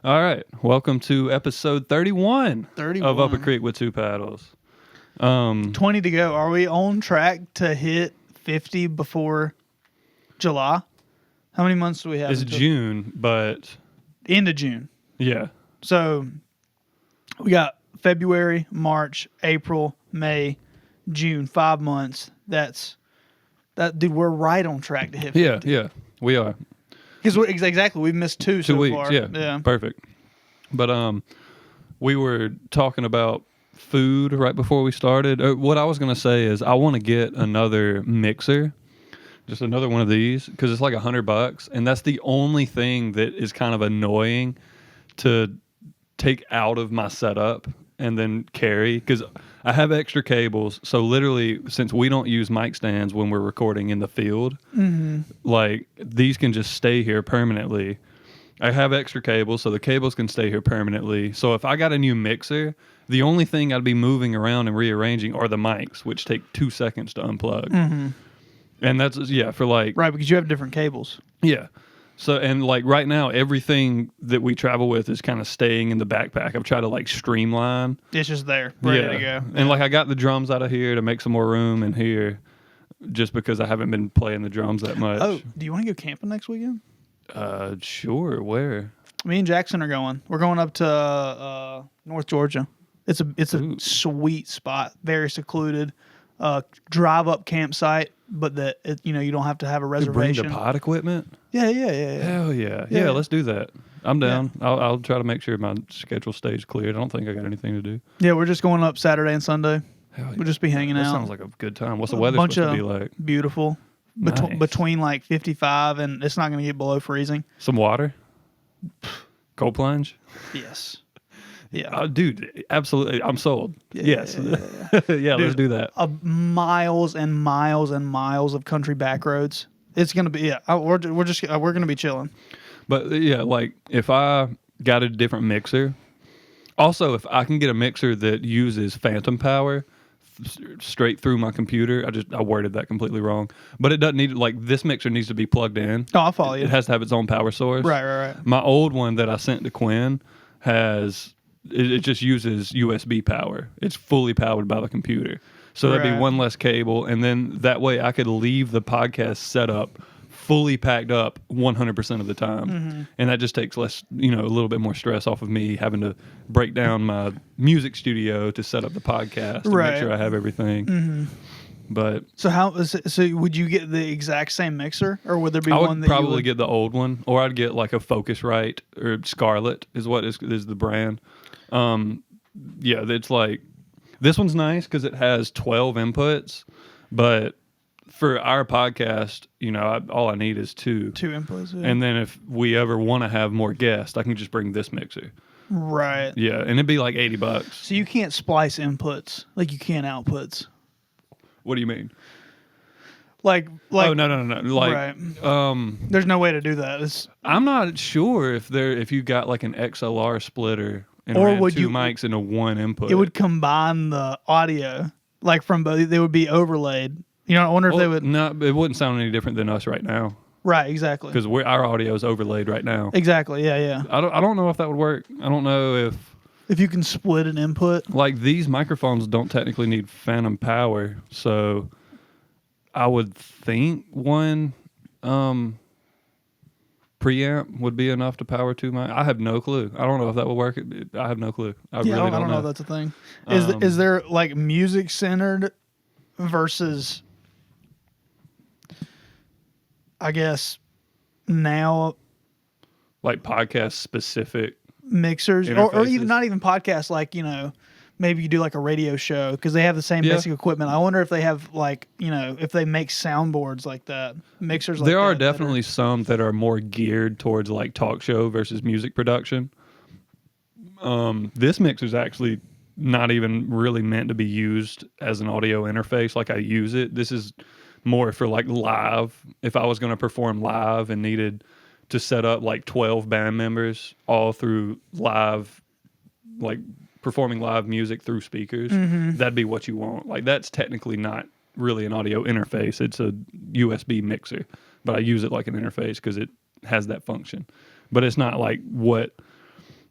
All right. Welcome to episode 31, 31. of Up a Creek with Two Paddles. 20 to go. Are we on track to hit 50 before July? How many months do we have? It's June, but End of June. yeah. So we got February, March, April, May, June, 5 months. Dude, we're right on track to hit 50. Yeah, we are. Because exactly, we've missed two so weeks, far. yeah. Perfect. But we were talking about food right before we started. What I was going to say is I want to get another mixer, just another one of these, because it's like $100, and that's the only thing that is kind of annoying to take out of my setup and then carry, because I have extra cables. So literally, since we don't use mic stands when we're recording in the field, like these can just stay here permanently. I have extra cables, so the cables can stay here permanently. So if I got a new mixer, the only thing I'd be moving around and rearranging are the mics, which take 2 seconds to unplug. And that's, for like... Right, because you have different cables. Yeah. So, and like right now, everything that we travel with is kind of staying in the backpack. I've tried to like streamline. It's just there, ready to go. And like I got the drums out of here to make some more room in here, just because I haven't been playing the drums that much. Oh, do you want to go camping next weekend? Sure. Where? Me and Jackson are going. We're going up to North Georgia. It's a sweet spot, very secluded, drive up campsite, but you don't have to have a reservation. Bring the pod equipment? Yeah. Hell yeah. Yeah, let's do that. I'm down. Yeah. I'll try to make sure my schedule stays clear. I don't think I got anything to do. Yeah, we're just going up Saturday and Sunday. Hell yeah. We'll just be hanging out. That sounds like a good time. What's the weather supposed to be like? Beautiful. Nice. Between like 55 and it's not going to get below freezing. Some water? Cold plunge? Yes. Yeah. Dude, absolutely. I'm sold. Yes. Yeah. Dude, let's do that. Miles and miles and miles of country back roads. It's going to be, we're going to be chilling. But yeah, like if I got a different mixer, also if I can get a mixer that uses phantom power straight through my computer, I worded that completely wrong, but it doesn't need, like, this mixer needs to be plugged in. Oh, I follow you. It has to have its own power source. Right. My old one that I sent to Quinn it just uses USB power. It's fully powered by the computer. So that'd be one less cable, and then that way I could leave the podcast setup fully packed up 100% of the time. And that just takes less, a little bit more stress off of me having to break down my music studio to set up the podcast and make sure I have everything. But so would you get the exact same mixer, or would there be one that probably get the old one, or I'd get like a Focusrite or Scarlett is the brand. It's like, this one's nice because it has 12 inputs, but for our podcast, all I need is two inputs. Yeah. And then if we ever want to have more guests, I can just bring this mixer. Right. Yeah, and it'd be like $80. So you can't splice inputs like you can outputs. What do you mean? Like oh, no. Like, right. There's no way to do that. I'm not sure if you got like an XLR splitter and or ran would two mics into one input. It would combine the audio, like from both. They would be overlaid. I wonder if they would. No, it wouldn't sound any different than us right now. Right, exactly. Because our audio is overlaid right now. Exactly. Yeah. I don't know if that would work. I don't know if you can split an input. Like, these microphones don't technically need phantom power, so I would think one preamp would be enough to power two mics. I have no clue. I don't know if that would work. I have no clue. I really don't know. I don't know if that's a thing. Is there like music centered versus, I guess, now like podcast specific mixers, or even not even podcasts, like, maybe you do like a radio show because they have the same basic equipment. I wonder if they have like, if they make soundboards like that, mixers like that. There are definitely some that are more geared towards like talk show versus music production. This mixer's actually not even really meant to be used as an audio interface like I use it. This is more for like live. If I was going to perform live and needed to set up like 12 band members all through live, like performing live music through speakers, that'd be what you want. Like, that's technically not really an audio interface. It's a USB mixer, but I use it like an interface because it has that function. But it's not like what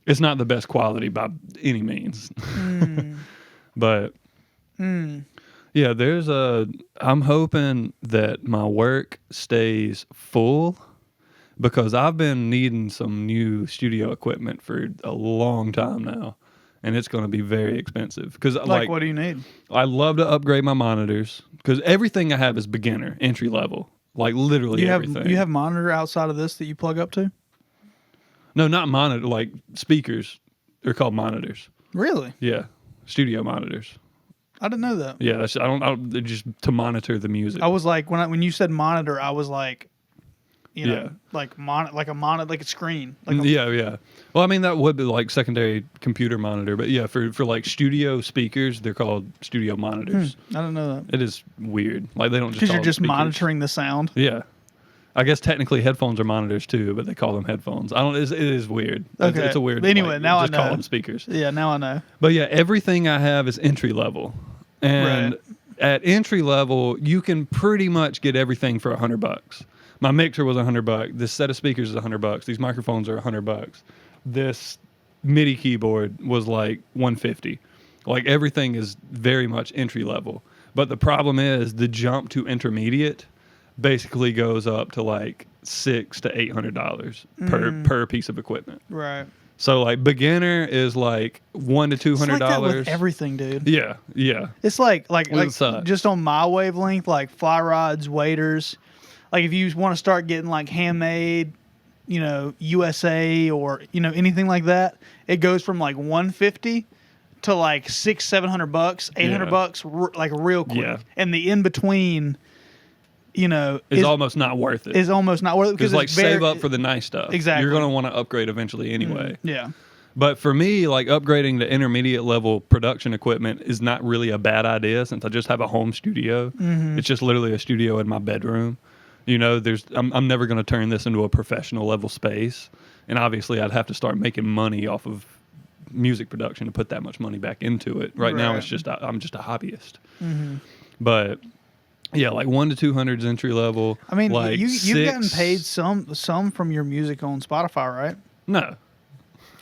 It's not the best quality by any means. But yeah, I'm hoping that my work stays full because I've been needing some new studio equipment for a long time now, and it's going to be very expensive. Because Like, what do you need? I love to upgrade my monitors because everything I have is beginner, entry level, like literally everything. You have monitor outside of this that you plug up to? No, not monitor, like speakers. They're called monitors. Really? Yeah, studio monitors. I didn't know that. Yeah, they're just to monitor the music. I was like, when you said monitor, I was like, Yeah. like a screen. Like Yeah. Well, I mean, that would be like secondary computer monitor, but yeah, for like studio speakers, they're called studio monitors. I didn't know that. It is weird. Like they don't just Because call you're them just speakers. monitoring the sound. Yeah. I guess technically headphones are monitors too, but they call them headphones. It is weird. Okay. It's a weird. But anyway, now just I know. call them speakers. Yeah, now I know. But yeah, everything I have is entry level, and Right. at entry level, you can pretty much get everything for $100. My mixer was $100. This set of speakers is $100. These microphones are $100. This MIDI keyboard was like $150. Like everything is very much entry level. But the problem is the jump to intermediate basically goes up to like $600 to $800 per piece of equipment. Right. So like beginner is like $100 to $200. It's like that with everything, dude. Yeah. It's like What's just on my wavelength, like fly rods, waders. Like if you want to start getting like handmade, USA or anything like that, it goes from like $150 to like $600-700, $800, like real quick. Yeah. And the in between, is almost not worth it. Is almost not worth it because like save up for the nice stuff. Exactly. You're going to want to upgrade eventually anyway. Yeah. But for me, like upgrading to intermediate level production equipment is not really a bad idea since I just have a home studio. It's just literally a studio in my bedroom. I'm never going to turn this into a professional level space. And obviously I'd have to start making money off of music production to put that much money back into it. Right now it's just I'm just a hobbyist. But yeah, like $100 to $200 is entry level. I mean, like you've gotten paid some from your music on Spotify, right? No.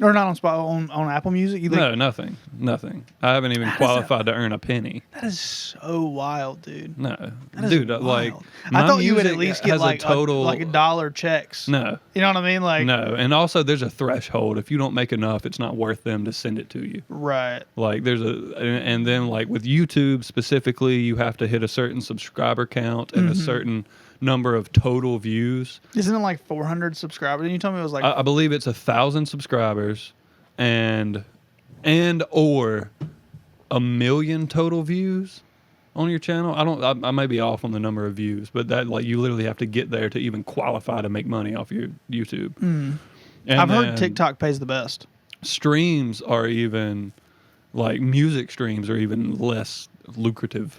Or not on Spotify, on Apple Music? No, nothing. I haven't even qualified to earn a penny. That is so wild, dude. No, That is dude, wild. like I thought you would music at least get has like a total like $1 checks. No, you know what I mean? Like no, and also there's a threshold. If you don't make enough, it's not worth them to send it to you. Right. Like and then like with YouTube specifically, you have to hit a certain subscriber count and a certain number of total views. Isn't it like 400 subscribers? Didn't you tell me it was like? I believe it's 1,000 subscribers. And or 1 million total views on your channel. I may be off on the number of views, but that like you literally have to get there to even qualify to make money off your YouTube. And I've heard TikTok pays the best. Streams are even like music streams are even less lucrative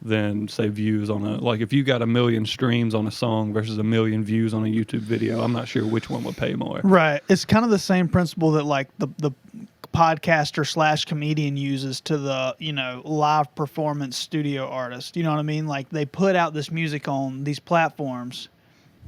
than say views on like if you got 1 million streams on a song versus 1 million views on a YouTube video, I'm not sure which one would pay more. Right. It's kind of the same principle that like the podcaster / comedian uses to the live performance studio artist. You know what I mean? Like they put out this music on these platforms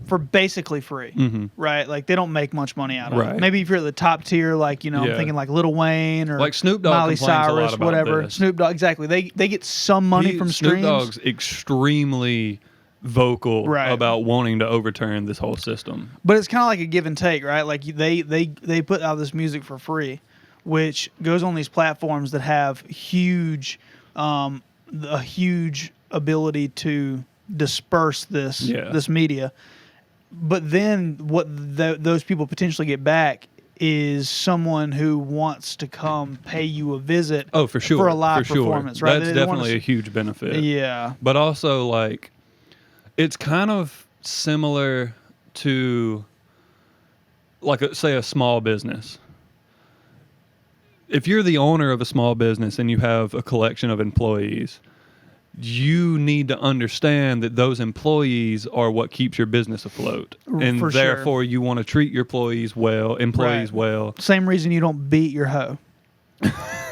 for basically free, right? Like they don't make much money out of it. Maybe if you're at the top tier, like I'm thinking like Lil Wayne or like Snoop Dogg Miley complains Cyrus, a lot about whatever. this. Snoop Dogg, exactly. They get some money from streams. Snoop Dogg's extremely vocal about wanting to overturn this whole system. But it's kind of like a give and take, right? Like they put out this music for free, which goes on these platforms that have a huge ability to disperse this media. But then what those people potentially get back is someone who wants to come pay you a visit. Oh, for sure. For a live performance, right? That's definitely a huge benefit. Yeah. But also, like, it's kind of similar to, like, say, a small business. If you're the owner of a small business and you have a collection of employees, you need to understand that those employees are what keeps your business afloat. And therefore you want to treat your employees well. Same reason you don't beat your hoe.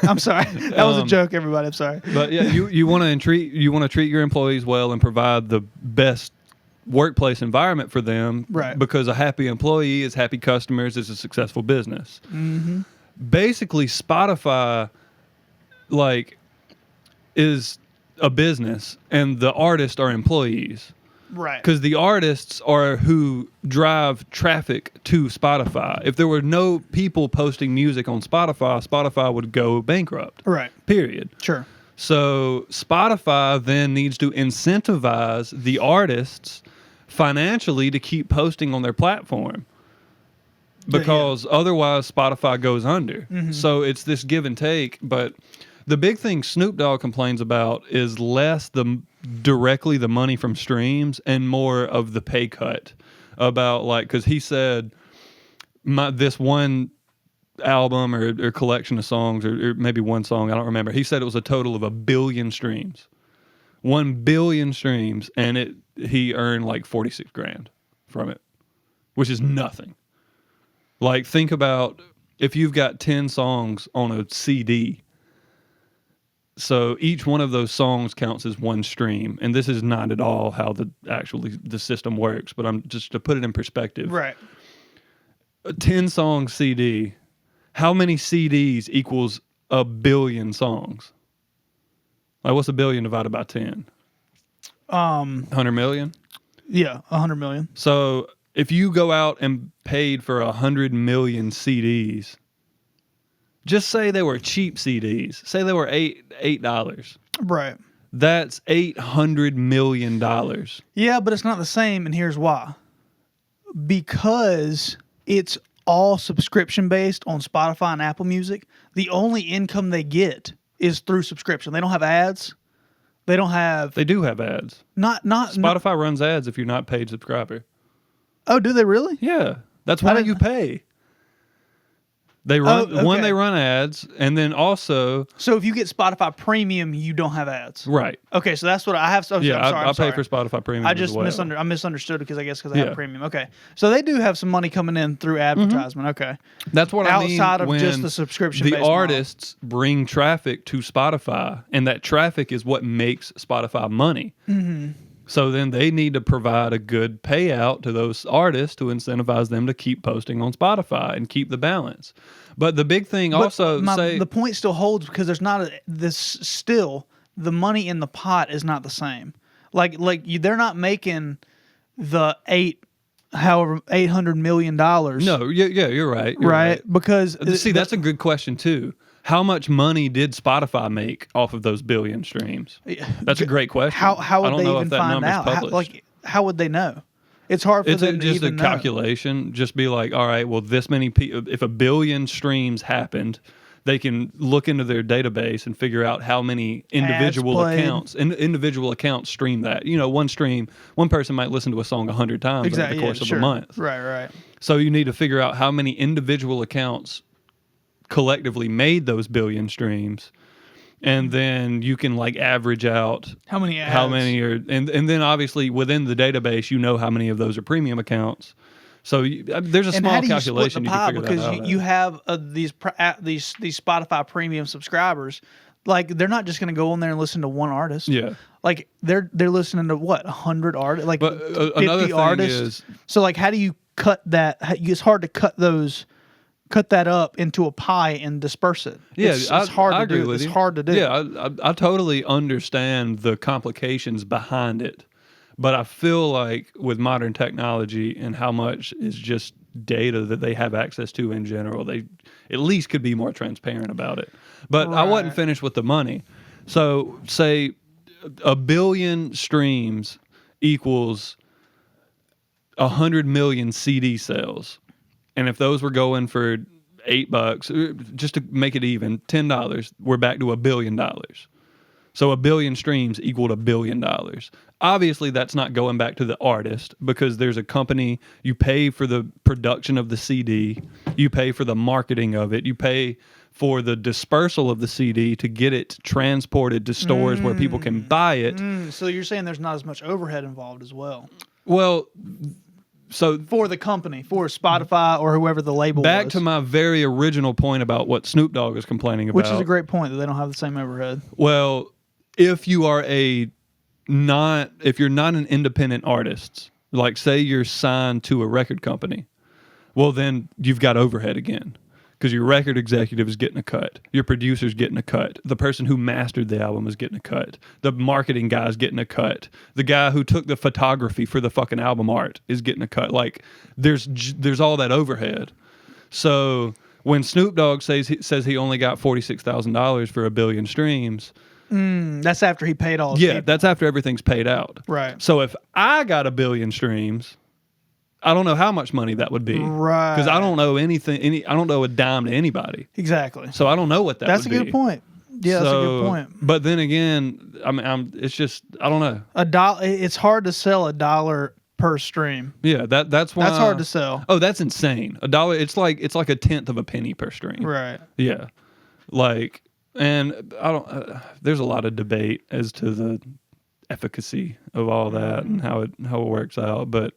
I'm sorry. That was a joke, everybody. I'm sorry. But yeah, you want to treat your employees well and provide the best workplace environment for them. Right. Because a happy employee is happy customers is a successful business. basically Spotify like is a business and the artists are employees. Right. Because the artists are who drive traffic to Spotify. If there were no people posting music on Spotify, Spotify would go bankrupt. Right. Period. Sure. So Spotify then needs to incentivize the artists financially to keep posting on their platform. Because otherwise Spotify goes under. Mm-hmm. So it's this give and take. But the big thing Snoop Dogg complains about is less directly the money from streams and more of the pay cut. About like, because he said this one album or collection of songs or maybe one song, I don't remember. He said it was a total of 1 billion streams. 1 billion streams, and he earned like 46 grand from it, which is nothing. Like, think about if you've got 10 songs on a CD. So each one of those songs counts as one stream, and this is not at all how the system works. But I'm just to put it in perspective. Right. A 10 song CD. How many CDs equals 1 billion songs? Like, what's 1 billion divided by 10? 100 million. Yeah, 100 million. So if you go out and paid for 100 million CDs. Just say they were cheap CDs. Say they were $8. Right. That's $800 million. Yeah, but it's not the same, and here's why. Because it's all subscription based on Spotify and Apple Music. The only income they get is through subscription. They don't have ads. They don't have. They do have ads. Not Spotify runs ads if you're not a paid subscriber. Oh, do they really? Yeah, that's why you pay. They run when they run ads, and then also. So if you get Spotify Premium, you don't have ads, right? Okay, so that's what I have. Okay, yeah, I pay for Spotify Premium. I just I misunderstood because I have Premium. Okay, so they do have some money coming in through advertisement. Mm-hmm. Okay, that's what I mean. Outside of just the subscription, the artists bring traffic to Spotify, and that traffic is what makes Spotify money. Mm-hmm. So then they need to provide a good payout to those artists to incentivize them to keep posting on Spotify and keep the balance. But the big thing the point still holds because there's not the money in the pot is not the same. They're not making the $800 million. No, yeah, you're right. You're right. Because that's a good question too. How much money did Spotify make off of those billion streams? That's a great question. How would they even find out? How would they know? It's hard for them to even know. Just a calculation. Just be like, all right, well, this many people. If 1 billion streams happened, they can look into their database and figure out how many individual accounts stream that. One person might listen to a song 100 times over the course of a month. Right. So you need to figure out how many individual accounts collectively made those billion streams, and then you can average out how many are, and then obviously within the database how many of those are premium accounts. So there's a small calculation you can figure that out. Because you have these Spotify premium subscribers, they're not just going to go on there and listen to one artist. Yeah, they're listening to 100 artists, but 50 another thing artists. So how do you cut that? It's hard to cut that up into a pie and disperse it. Yeah, it's hard to do. It's hard to do. Yeah, I totally understand the complications behind it, but I feel like with modern technology and how much is just data that they have access to in general, they at least could be more transparent about it. But I wasn't finished with the money. So say 1 billion streams equals 100 million CD sales. And if those were going for $8, just to make it even, $10, we're back to $1 billion. So 1 billion streams equaled $1 billion. Obviously, that's not going back to the artist because there's a company. You pay for the production of the CD. You pay for the marketing of it. You pay for the dispersal of the CD to get it transported to stores where people can buy it. So you're saying there's not as much overhead involved as well? Well... So for the company, for Spotify or whoever the label back was. to my very original point about what Snoop Dogg is complaining about. Which is a great point that they don't have the same overhead. Well, if you are if you're not an independent artist, say you're signed to a record company, well then you've got overhead again. because your record executive is getting a cut, your producer's getting a cut, the person who mastered the album is getting a cut, the marketing guy's getting a cut, the guy who took the photography for the fucking album art is getting a cut. Like there's all that overhead. So when Snoop Dogg says he only got $46,000 for 1 billion streams, that's after he paid all his people. that's after everything's paid out. Right. So if I got 1 billion streams, I don't know how much money that would be. Right. Because I don't know anything. I don't know a dime to anybody. Exactly. So I don't know what That's would a be. good point. Yeah, that's a good point. But then again, I mean, it's just, I don't know. It's hard to sell $1 per stream. Yeah, that's why. That's hard to sell. Oh, that's insane. $1. It's like a tenth of a penny per stream. Right. Yeah. Like, and I don't. There's a lot of debate as to the efficacy of all that and how it works out, but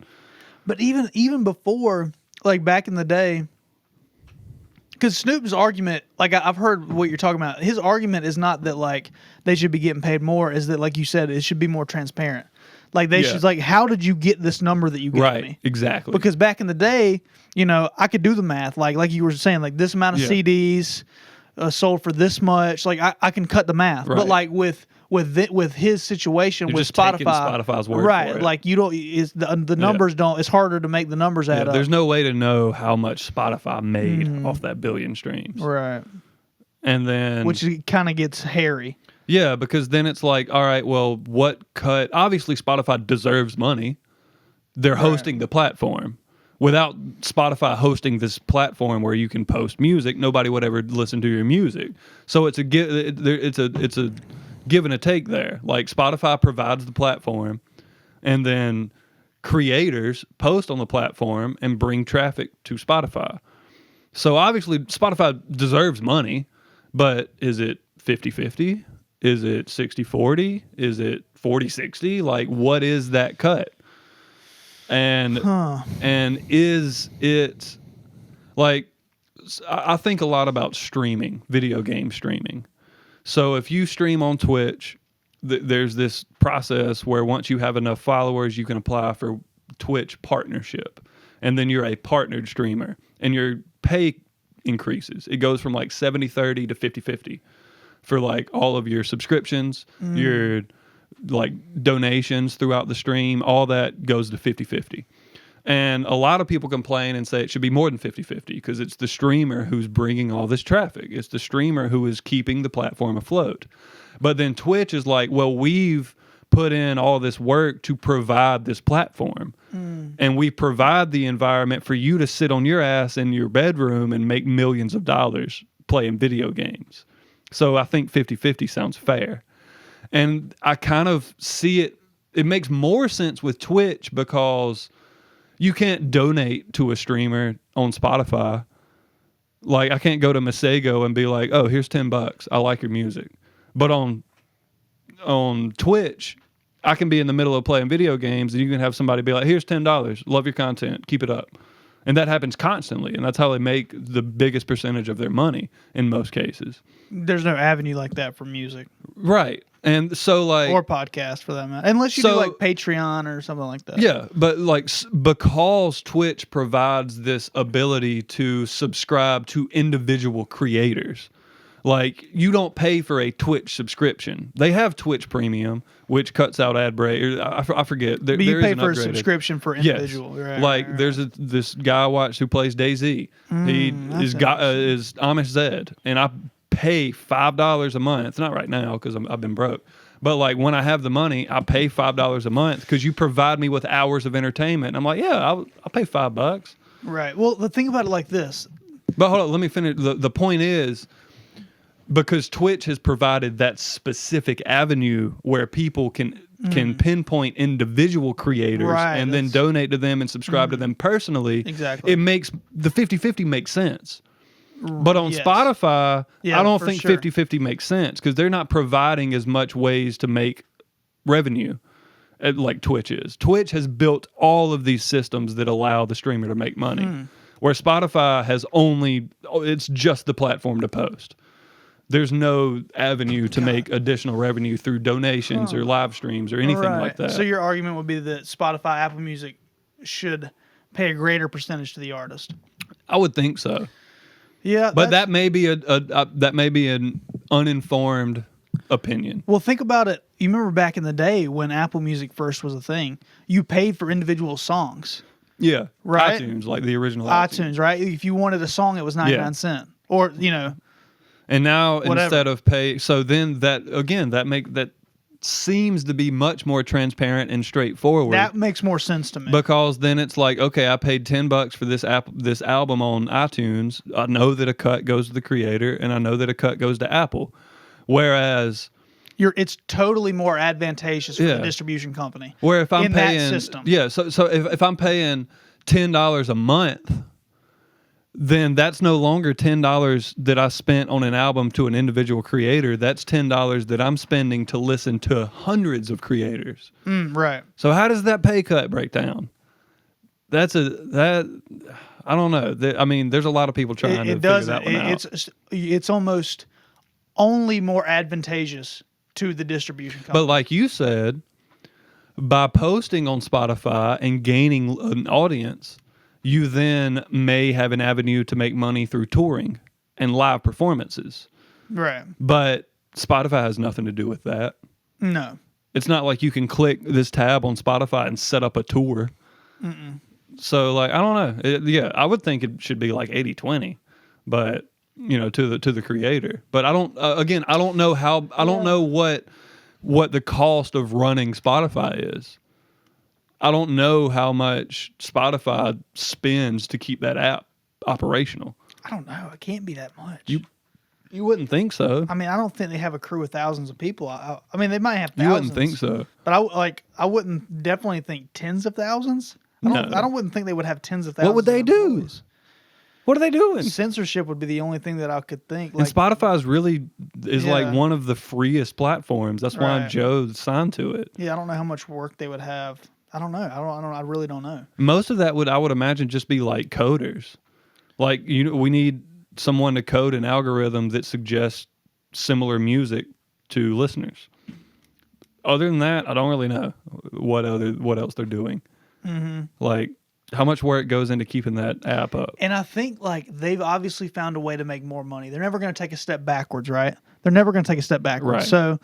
even before, like back in the day, because Snoop's argument, like I've heard what you're talking about. His argument is not that like they should be getting paid more, is that like you said, it should be more transparent. Like they should, like, how did you get this number that you gave me? Exactly. Because back in the day, I could do the math. Like you were saying, like this amount of CDs sold for this much. Like I can cut the math. Right. But like with his situation You're with just taking Spotify, Spotify's word right? for it. Like you don't, the numbers don't. It's harder to make the numbers add up. There's no way to know how much Spotify made off that 1 billion streams. Right. And then, which kind of gets hairy. Yeah, because then it's like, all right, well, what cut? Obviously, Spotify deserves money. They're hosting the platform. Without Spotify hosting this platform where you can post music, nobody would ever listen to your music. So it's a give and a take there. Like Spotify provides the platform, and then creators post on the platform and bring traffic to Spotify. So obviously, Spotify deserves money, but is it 50-50? Is it 60-40? Is it 40-60? Like, what is that cut? And is it, like, I think a lot about streaming, video game streaming. So if you stream on Twitch, there's this process where once you have enough followers, you can apply for Twitch partnership. And then you're a partnered streamer. And your pay increases. It goes from like 70-30 to 50-50. For like all of your subscriptions, your like donations throughout the stream, all that goes to 50-50. And a lot of people complain and say it should be more than 50-50 because it's the streamer who's bringing all this traffic. It's the streamer who is keeping the platform afloat. But then Twitch is like, well, we've put in all this work to provide this platform. And we provide the environment for you to sit on your ass in your bedroom and make millions of dollars playing video games. So I think 50-50 sounds fair. And I kind of see it makes more sense with Twitch because you can't donate to a streamer on Spotify. Like I can't go to Masego and be like, oh, here's $10. I like your music. But on Twitch, I can be in the middle of playing video games and you can have somebody be like, here's $10. Love your content. Keep it up. And that happens constantly, and that's how they make the biggest percentage of their money in most cases. There's no avenue like that for music. Right. And so, like... Or podcast, for that matter. Unless you do, like, Patreon or something like that. Yeah, but, like, because Twitch provides this ability to subscribe to individual creators... Like, you don't pay for a Twitch subscription. They have Twitch Premium, which cuts out ad break. I forget. But you pay for a subscription for individual. Yes. Right, like, right. There's this guy I watch who plays DayZ. He is Amish Zed, and I pay $5 a month. Not right now because I've been broke. But, like, when I have the money, I pay $5 a month because you provide me with hours of entertainment. And I'm like, yeah, I'll pay $5. Right. Well, the thing about it like this. But hold on, let me finish. The point is... Because Twitch has provided that specific avenue where people can pinpoint individual creators and then donate to them and subscribe to them personally. Exactly. It makes the 50-50 makes sense. But on Spotify, I don't think 50-50 makes sense because they're not providing as much ways to make revenue like Twitch is. Twitch has built all of these systems that allow the streamer to make money. Where Spotify has it's just the platform to post. There's no avenue to make additional revenue through donations or live streams or anything like that. So your argument would be that Spotify, Apple Music should pay a greater percentage to the artist. I would think so. Yeah, But that may be that may be an uninformed opinion. well, think about it. You remember back in the day when Apple Music first was a thing, you paid for individual songs. Yeah, Right? iTunes, like the original iTunes, right? If you wanted a song, it was 99 cents. Or, And now whatever. instead of pay, so then that seems to be much more transparent and straightforward. That makes more sense to me. Because then it's like, okay, I paid $10 for this album on iTunes. I know that a cut goes to the creator, and I know that a cut goes to Apple. Whereas, it's totally more advantageous for Yeah. the distribution company. where if I'm in paying, that system. so if I'm paying $10 a month, then that's no longer $10 that I spent on an album to an individual creator. That's $10 that I'm spending to listen to hundreds of creators. Right. So how does that pay cut break down? I don't know. I mean, there's a lot of people trying to figure that one out. It's almost only more advantageous to the distribution company. But like you said, by posting on Spotify and gaining an audience, you then may have an avenue to make money through touring and live performances. Right. But Spotify has nothing to do with that. No. It's not like you can click this tab on Spotify and set up a tour. So like, I don't know. I would think it should be like 80-20, but to the creator. But I don't, again, I don't know how, I don't know what the cost of running Spotify is. I don't know how much Spotify spends to keep that app operational. I don't know. It can't be that much. You wouldn't think so. I mean, I don't think they have a crew of thousands of people. I mean, they might have thousands. You wouldn't think so. But I wouldn't definitely think tens of thousands. I wouldn't think they would have tens of thousands. What would they do? Employees. What are they doing? Censorship would be the only thing that I could think. And Spotify is Yeah. like one of the freest platforms. That's why Right. Joe signed to it. Yeah, I don't know how much work they would have. I don't know. I really don't know. Most of that I would imagine, just be like coders. Like we need someone to code an algorithm that suggests similar music to listeners. Other than that, I don't really know what else they're doing. Mm-hmm. Like how much work goes into keeping that app up. And I think like they've obviously found a way to make more money. They're never going to take a step backwards, right? They're never going to take a step backwards. Right. So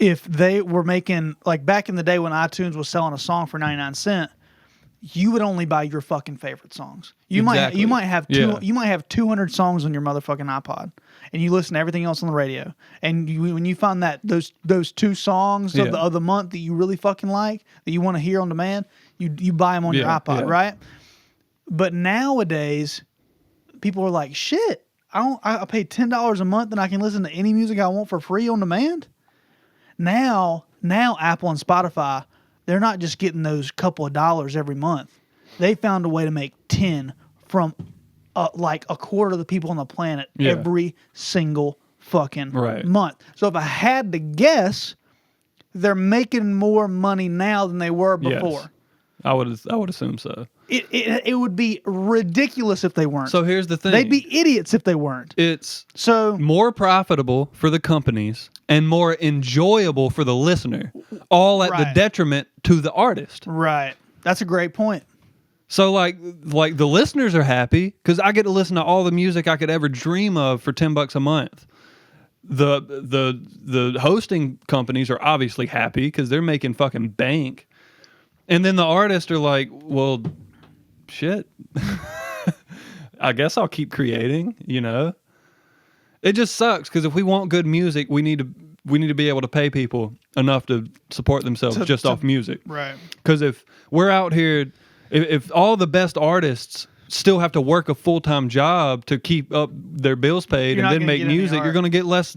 if they were making, like back in the day when iTunes was selling a song for 99 cents, you would only buy your fucking favorite songs. You might have 200 songs on your motherfucking iPod, and you listen to everything else on the radio. And when you find that those two songs of the month that you really fucking like, that you want to hear on demand, you buy them on your iPod, right? But nowadays, people are like, shit, I pay $10 a month and I can listen to any music I want for free on demand. Now Apple and Spotify, they're not just getting those couple of dollars every month. They found a way to make 10 from like a quarter of the people on the planet every single fucking month. So if I had to guess, they're making more money now than they were before. Yes. I would assume so. It would be ridiculous if they weren't. So here's the thing. They'd be idiots if they weren't. It's so more profitable for the companies and more enjoyable for the listener, all at the detriment to the artist. Right. That's a great point. So like the listeners are happy because I get to listen to all the music I could ever dream of for $10 a month. The hosting companies are obviously happy because they're making fucking bank. And then the artists are like, well, shit. I guess I'll keep creating, It just sucks because if we want good music, we need to be able to pay people enough to support themselves off music. Right. Because if we're out here, if all the best artists still have to work a full-time job to keep up their bills paid and then make music, you're going to get less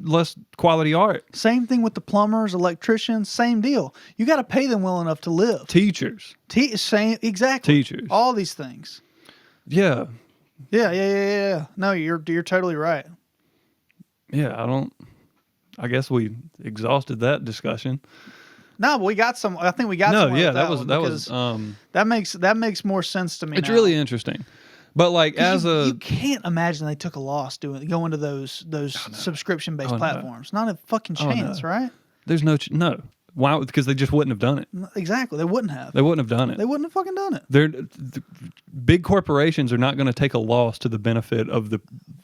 quality art. Same thing with the plumbers, electricians, same deal. You got to pay them well enough to live. Teachers. Same, exactly. Teachers. All these things. Yeah. Yeah. No, you're totally right. Yeah, I guess we exhausted that discussion. No, but we got some. I think we got. No, yeah, that makes more sense to me. It's really interesting, but like you can't imagine they took a loss going to those subscription based platforms. No. Not a fucking chance, right? There's no Why? Because they just wouldn't have done it. Exactly. They wouldn't have. They wouldn't have done it. They wouldn't have fucking done it. Big corporations are not going to take a loss to the benefit of the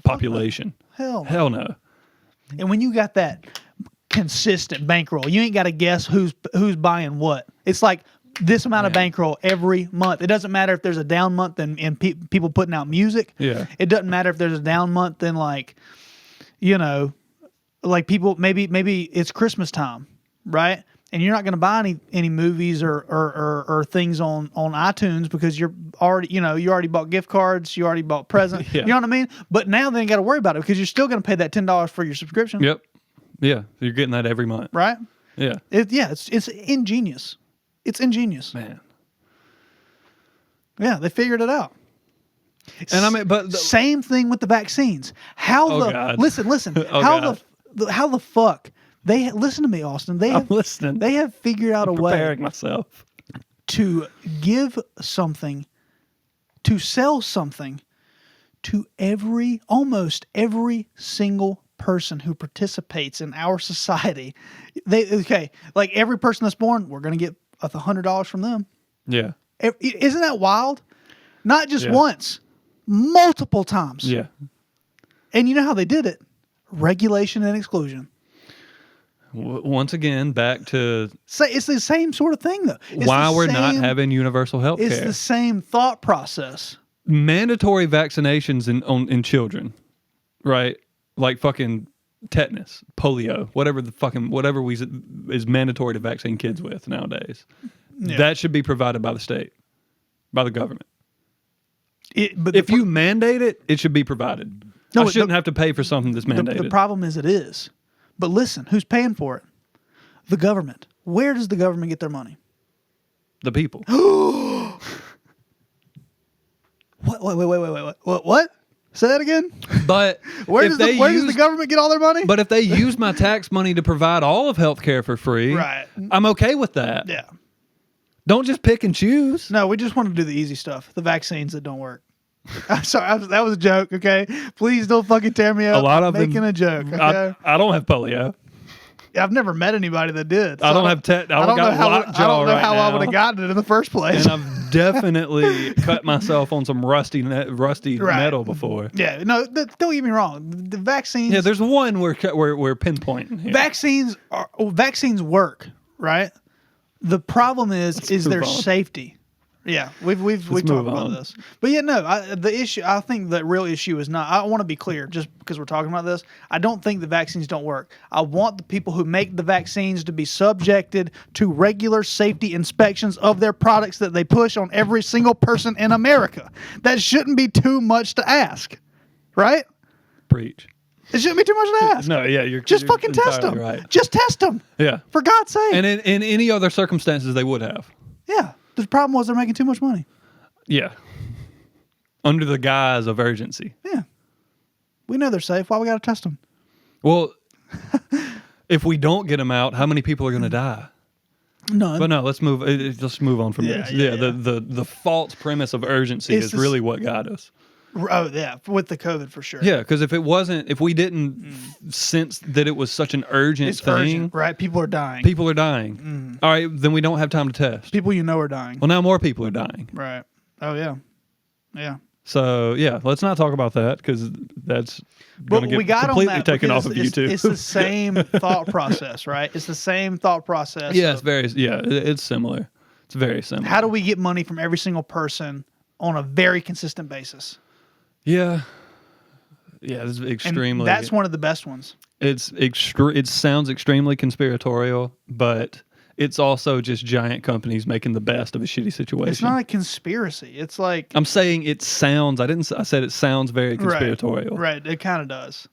population. Hell no. Hell no. And when you got that consistent bankroll, you ain't got to guess who's buying what. It's like this amount of bankroll every month. It doesn't matter if there's a down month and people putting out music. Yeah. It doesn't matter if there's a down month and like, like people maybe it's Christmas time, right? And you're not going to buy any movies or things on iTunes because you're already you already bought gift cards, you already bought presents. Yeah. You know what I mean? But now they ain't got to worry about it because you're still going to pay that $10 for your subscription. Yep. Yeah. You're getting that every month. Right? Yeah. It's ingenious. It's ingenious. Man. Yeah, they figured it out. And I mean, but Same thing with the vaccines. God. Listen. How the fuck listen to me, Austin. I'm listening. They have figured out a way Preparing myself. to give something, to sell something to almost every single person who participates in our society. Like every person that's born, we're going to get $100 from them. Yeah. Isn't that wild? Not just once, multiple times. Yeah. And you know how they did it? Regulation and exclusion. Once again, back to It's the same sort of thing, though. why we're not having universal health care. It's the same thought process. Mandatory vaccinations in children, right? Like fucking tetanus, polio, whatever is mandatory to vaccine kids with nowadays. Yeah. That should be provided by the state, by the government. But If you mandate it, it should be provided. No, I shouldn't have to pay for something that's mandated. the problem is it is. But listen, who's paying for it? The government. Where does the government get their money? The people. Wait. What? Say that again? But Where does the government get all their money? But if they use my tax money to provide all of healthcare for free, Right. I'm okay with that. Yeah. Don't just pick and choose. No, we just want to do the easy stuff. The vaccines that don't work. I'm sorry. That was a joke, okay? Please don't fucking tear me up. A lot of making them, a joke, okay? I don't have polio. I've never met anybody that did. So I don't have I don't got lockjaw I don't know right how now. I would have gotten it in the first place. And I've definitely cut myself on some rusty metal before. Yeah, no, don't get me wrong. The vaccines. Yeah, there's one we're pinpointing here. Vaccines work, right? The problem is their move on. safety. Yeah, we've talked move about on. this, but yeah, no. The issue, I think, the real issue is not. I want to be clear, just because we're talking about this. I don't think the vaccines don't work. I want the people who make the vaccines to be subjected to regular safety inspections of their products that they push on every single person in America. That shouldn't be too much to ask, right? Preach. It shouldn't be too much to ask. No, yeah, you're Just you're fucking test entirely them. Right. Just test them. Yeah. For God's sake. And in any other circumstances, they would have. Yeah. The problem was they're making too much money. Yeah. Under the guise of urgency. Yeah. We know they're safe. Why we got to test them? Well, if we don't get them out, how many people are going to die? None. But no, let's move on from Yeah, this. yeah. The false premise of urgency It's is this- really what got us. Oh, yeah. With the COVID, for sure. Yeah, because if we didn't sense that it was such an urgent It's thing, urgent, right? People are dying. people are dying. All right, then we don't have time to test. People you know are dying. Well, now more people are dying. Right. Oh, yeah. Yeah. So yeah, let's not talk about that because that's going But to we get got completely on that taken because off of YouTube. It's the same thought process, right? It's the same thought process. Yeah, of it's similar. It's very similar. how do we get money from every single person on a very consistent basis? Yeah, this is And extremely. that's one of the best ones. It sounds extremely conspiratorial, but it's also just giant companies making the best of a shitty situation. It's not a conspiracy. It's like I'm saying it sounds. I said it sounds very conspiratorial. Right. It kind of does,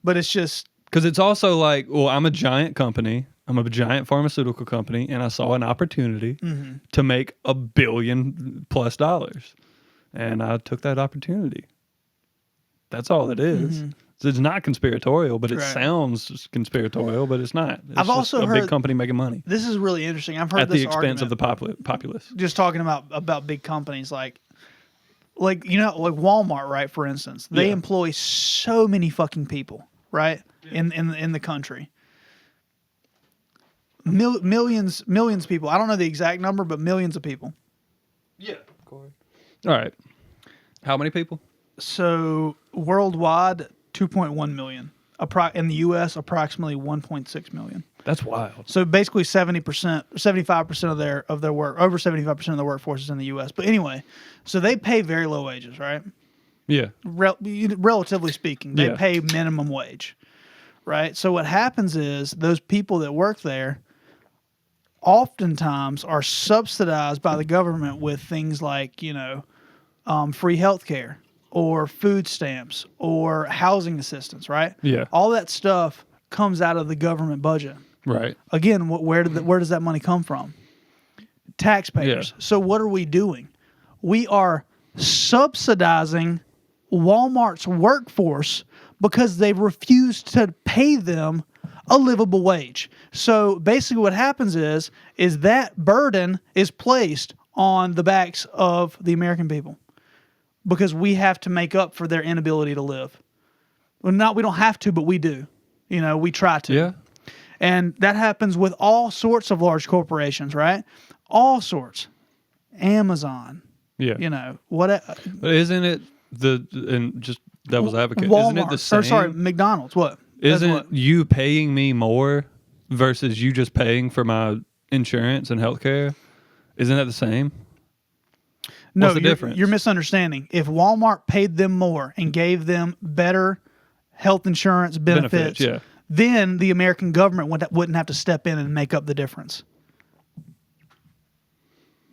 but it's just Because it's also like, well, I'm a giant company. I'm a giant pharmaceutical company, and I saw an opportunity to make $1 billion+ dollars, and I took that opportunity. That's all it is. So it's not conspiratorial, but it Right. sounds conspiratorial, but it's not. It's I've just also a heard big company making money this is really interesting. I've heard at this the expense of the argument, populace. just talking about big companies like like Walmart, right? For instance, they Yeah. employ so many fucking people, right? In the country. millions of people. I don't know the exact number, but millions of people. Yeah, of course. All right. How many people? So worldwide, 2.1 million. In the U.S., approximately 1.6 million. That's wild. So basically 70%, 75% of their work, over 75% of the workforce is in the U.S. But anyway, so they pay very low wages, right? Yeah. Relatively speaking, they Yeah. pay minimum wage, right? So what happens is those people that work there oftentimes are subsidized by the government with things like, free health care or food stamps or housing assistance, right? Yeah. All that stuff comes out of the government budget. Right. Again, where does that money come from? Taxpayers. Yeah. So what are we doing? We are subsidizing Walmart's workforce because they refuse to pay them a livable wage. So basically what happens is that burden is placed on the backs of the American people because we have to make up for their inability to live. Well, we don't have to, but we do. We try to. Yeah. And that happens with all sorts of large corporations, right? All sorts. Amazon. Yeah. What? But isn't it and just devil's advocate? Walmart, isn't it the same? Or sorry, McDonald's. What? Isn't you paying me more versus you just paying for my insurance and healthcare? Isn't that the same? No, What's the difference? You're misunderstanding. If Walmart paid them more and gave them better health insurance benefits, yeah. then the American government wouldn't have to step in and make up the difference.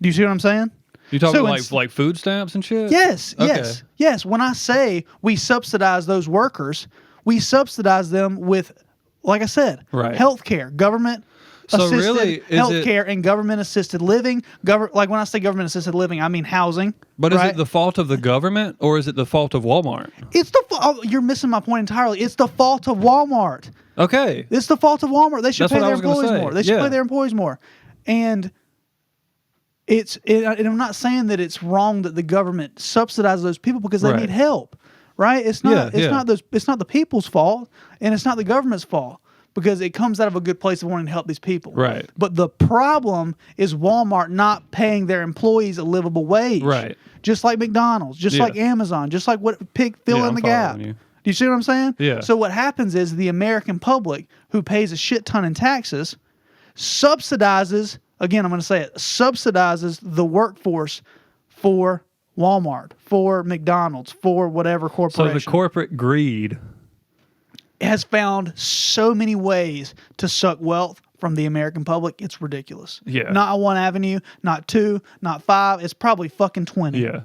Do you see what I'm saying? You talking like food stamps and shit? Yes, Okay. yes. When I say we subsidize those workers, we subsidize them with, like I said, Right. health care, government assisted really, is health care and government assisted living. Like when I say government assisted living, I mean housing. But right? is it the fault of the government or is it the fault of Walmart? It's you're missing my point entirely. It's the fault of Walmart. Okay. It's the fault of Walmart. They should That's pay what I their was gonna employees say. more. They should Yeah. pay their employees more. And and I'm not saying that it's wrong that the government subsidizes those people because they Right. need help, right? It's not. Yeah, yeah. It's not the people's fault, and it's not the government's fault because it comes out of a good place of wanting to help these people. Right. But the problem is Walmart not paying their employees a livable wage. Right. Just like McDonald's, just Yeah. like Amazon, just like fill Yeah, in the I'm gap. following you. Do you see what I'm saying? Yeah. So what happens is the American public who pays a shit ton in taxes subsidizes, again, I'm going to say it, subsidizes the workforce for Walmart, for McDonald's, for whatever So corporation. the corporate greed. has found so many ways to suck wealth from the American public. It's ridiculous. Yeah. Not one avenue, not two, not five. It's probably fucking 20. Yeah.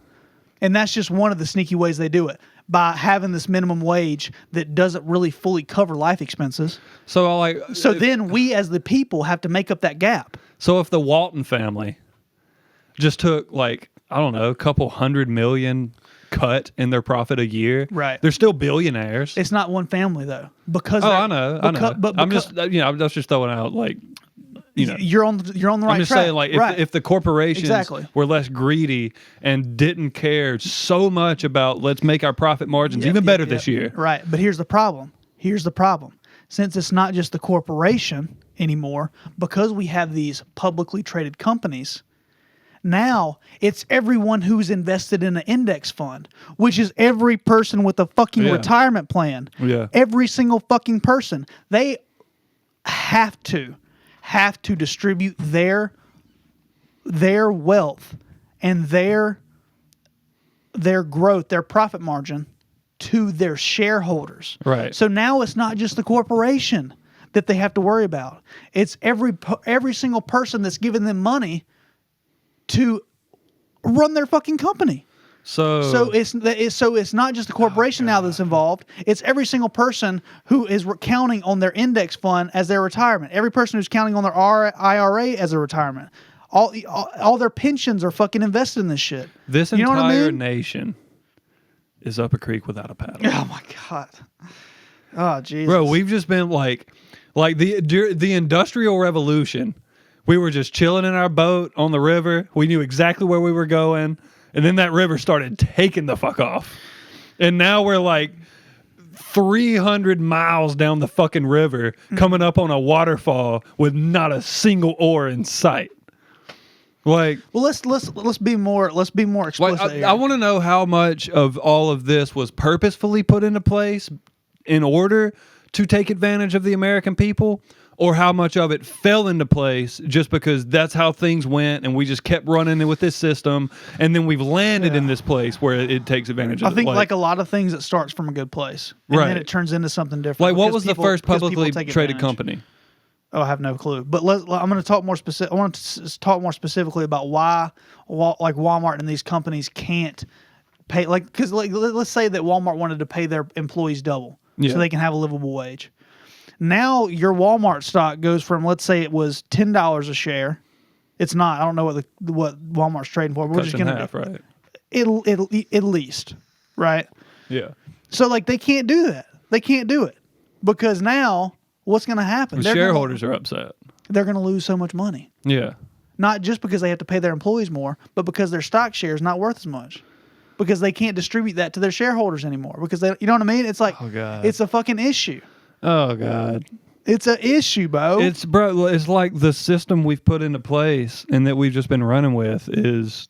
And that's just one of the sneaky ways they do it, by having this minimum wage that doesn't really fully cover life expenses. So Then we as the people have to make up that gap. So if the Walton family just took I don't know, a couple $100 million cut in their profit a year, Right. They're still billionaires. It's not one family though, because I know. But I'm just I was just throwing out you're on the right I'm just track. saying, right. if the corporations Exactly. were less greedy and didn't care so much about let's make our profit margins even better this year. Right. But here's the problem. Since it's not just the corporation anymore, because we have these publicly traded companies, now it's everyone who's invested in an index fund, which is every person with a fucking Yeah. retirement plan. Yeah. Every single fucking person. They have to distribute their wealth and their growth, their profit margin to their shareholders. Right. So now it's not just the corporation that they have to worry about. It's every single person that's giving them money to run their fucking company. So it's not just the corporation now that's involved. It's every single person who is counting on their index fund as their retirement. Every person who's counting on their IRA as a retirement. All their pensions are fucking invested in this shit. This You know entire what I mean? nation is up a creek without a paddle. Oh my god. Oh Jesus. Bro, we've just been like the Industrial Revolution. We were just chilling in our boat on the river. We knew exactly where we were going. And then that river started taking the fuck off. And now we're like 300 miles down the fucking river, coming up on a waterfall with not a single oar in sight. Like, well, let's be more explicit. like here. I want to know how much of all of this was purposefully put into place in order to take advantage of the American people, or how much of it fell into place just because that's how things went and we just kept running with this system, and then we've landed in this place where it takes advantage of it. I think like a lot of things, it starts from a good place, and then it turns into something different. Like, what was the first publicly traded company? Oh, I have no clue. But I'm going to talk more specific. I want to talk more specifically about why, like Walmart and these companies can't pay. Like, because let's say that Walmart wanted to pay their employees double, so they can have a livable wage. Now your Walmart stock goes from, let's say it was $10 a share. It's not. I don't know what Walmart's trading for. But we're just going to right? At least, right? Yeah. So like they can't do that. They can't do it because now. What's going to happen? The shareholders are upset. They're going to lose so much money. Yeah. Not just because they have to pay their employees more, but because their stock share is not worth as much. Because they can't distribute that to their shareholders anymore. Because they, you know what I mean? It's like, it's a fucking issue. Oh, God. It's an issue, bro. It's like the system we've put into place and that we've just been running with is...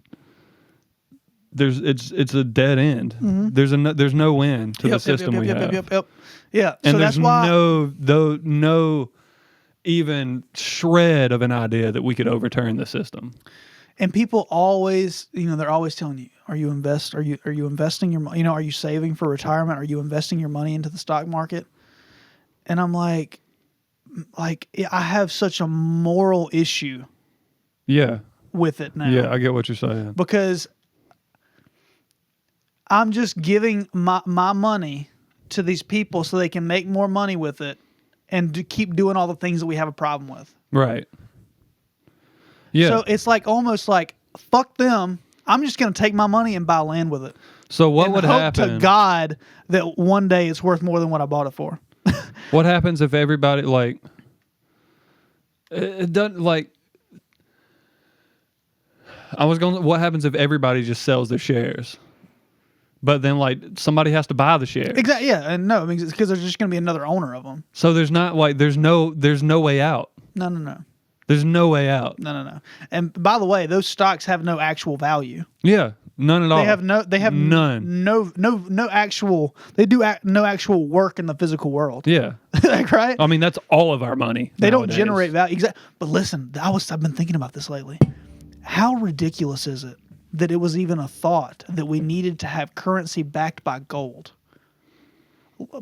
It's a dead end. Mm-hmm. There's no end to the system we have. Yeah, and so there's that's why no even shred of an idea that we could overturn the system. And people always, they're always telling you, are you investing your money? Are you saving for retirement? Are you investing your money into the stock market? And I'm like I have such a moral issue. Yeah. With it now. Yeah, I get what you're saying. Because I'm just giving my money to these people so they can make more money with it and to keep doing all the things that we have a problem with. Right. Yeah. So it's like almost like, fuck them. I'm just going to take my money and buy land with it. So what would happen? Hope to God that one day it's worth more than what I bought it for. What happens if everybody it doesn't what happens if everybody just sells their shares? But then, somebody has to buy the shares. Exactly. Yeah, and no, I mean, because there's just going to be another owner of them. So there's not there's no way out. No. There's no way out. No. And by the way, those stocks have no actual value. Yeah, none at all. They have none. No actual. They do no actual work in the physical world. Yeah. Right. I mean, that's all of our money. They don't generate value. Exactly. But listen, I've been thinking about this lately. How ridiculous is it that it was even a thought that we needed to have currency backed by gold?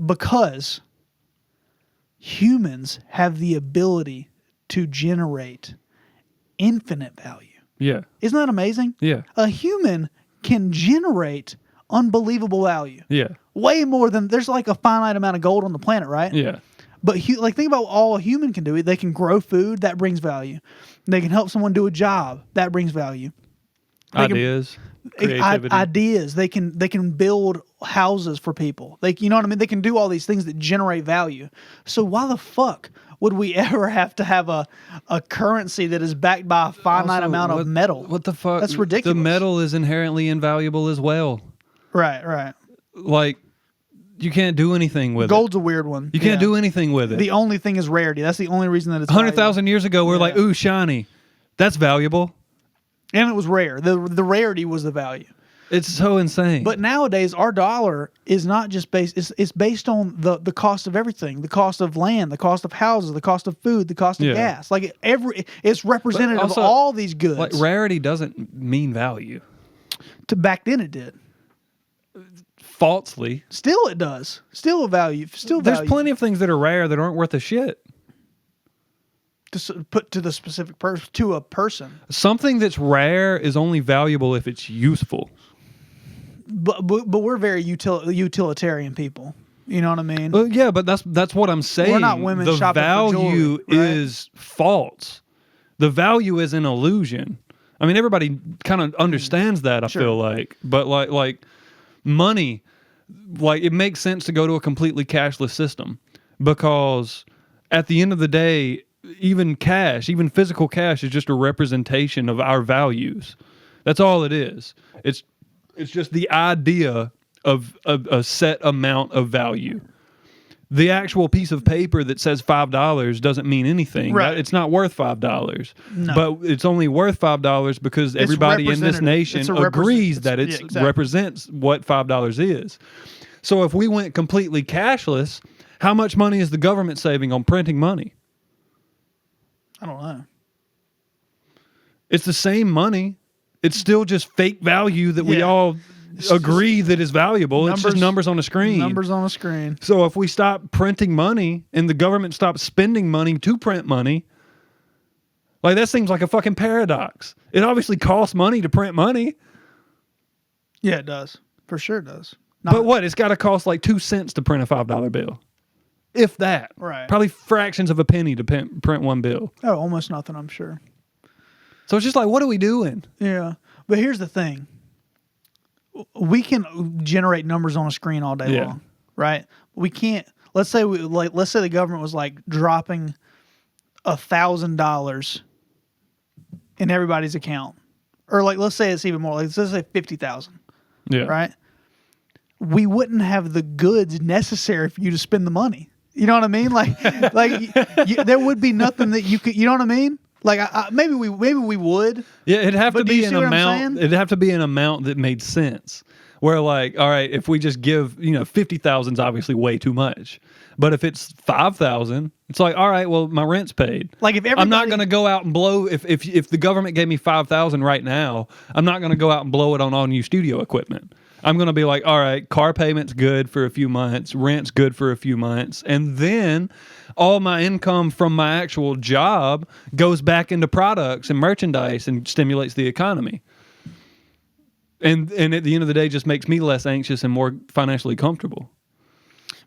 Because humans have the ability to generate infinite value. Yeah. Isn't that amazing? Yeah. A human can generate unbelievable value. Yeah. Way more than, there's like a finite amount of gold on the planet, right? Yeah. But think about all a human can do. They can grow food, that brings value. They can help someone do a job, that brings value. Ideas, creativity. Ideas. They can build houses for people. You know what I mean? They can do all these things that generate value. So why the fuck would we ever have to have a currency that is backed by a finite amount of metal? What the fuck? That's ridiculous. The metal is inherently invaluable as well. Right. You can't do anything with Gold's a weird one. You can't do anything with it. The only thing is rarity. That's the only reason that it's 100,000 years ago, we're like, ooh, shiny. That's valuable. And it was rare. The rarity was the value. It's so insane. But nowadays, our dollar is not just based. It's based on the cost of everything: the cost of land, the cost of houses, the cost of food, the cost of gas. It's representative of all these goods. Rarity doesn't mean value. Back then, it did. Falsely. Still, it does. Still a value. There's plenty of things that are rare that aren't worth a shit. To put to the specific person, to a person. Something that's rare is only valuable if it's useful. But we're very utilitarian people. You know what I mean? Well, yeah, but that's what I'm saying. We're not women the shopping for value jewelry, right? is false. The value is an illusion. I mean, everybody kind of understands that. I feel like, but like money, it makes sense to go to a completely cashless system because at the end of the day, even physical cash is just a representation of our values. That's all it is. It's just the idea of a set amount of value. The actual piece of paper that says $5 doesn't mean anything. Right. It's not worth $5. No. But it's only worth $5 because everybody in this representative. nation It's a agrees that yeah, it exactly. represents what $5 is. So if we went completely cashless, how much money is the government saving on printing money? I don't know. It's the same money. It's still just fake value that we Yeah. all agree that is valuable. It's just numbers on a screen. Numbers on a screen. So if we stop printing money and the government stops spending money to print money, like that seems like a fucking paradox. It obviously costs money to print money. Yeah, it does. For sure it does. But what? It's got to cost like 2 cents to print a $5 bill. If that. Right. Probably fractions of a penny to print one bill. Oh, almost nothing, I'm sure. So it's just like, what are we doing? Yeah. But here's the thing. We can generate numbers on a screen all day long, right? We can't. Let's say the government was like dropping $1,000 in everybody's account, or like let's say it's even more. Like let's say 50,000. Yeah. Right. We wouldn't have the goods necessary for you to spend the money. You know what I mean? Like there would be nothing that you could. You know what I mean? Like maybe we would. Yeah, it'd have to do you be an see what I'm amount. saying? It'd have to be an amount that made sense. Where like, all right, if we just give 50,000 is obviously way too much. But if it's 5,000, it's like, all right, well, my rent's paid. Like if I'm not going to go out and blow. If the government gave me 5,000 right now, I'm not going to go out and blow it on all new studio equipment. I'm going to be like, all right, car payment's good for a few months, rent's good for a few months, and then all my income from my actual job goes back into products and merchandise and stimulates the economy. And at the end of the day, just makes me less anxious and more financially comfortable.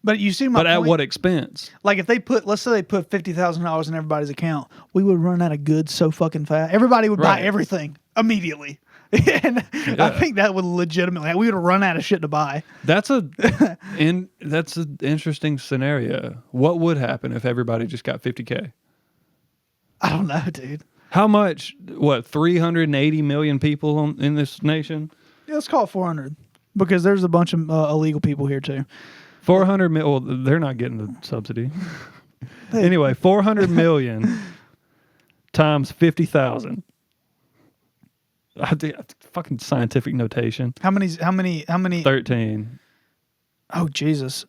But you see my But point? at what expense? Like if let's say they put $50,000 in everybody's account, we would run out of goods so fucking fast. Everybody would buy Right. everything immediately. And I think that would legitimately, we would run out of shit to buy. That's an interesting scenario. What would happen if everybody just got 50K? I don't know, dude. How much? What? 380 million people in this nation? Yeah, let's call it 400 because there's a bunch of illegal people here too. 400 million. Well, they're not getting the subsidy. Anyway, 400 million times 50,000. I think fucking scientific notation. How many? 13. Oh Jesus!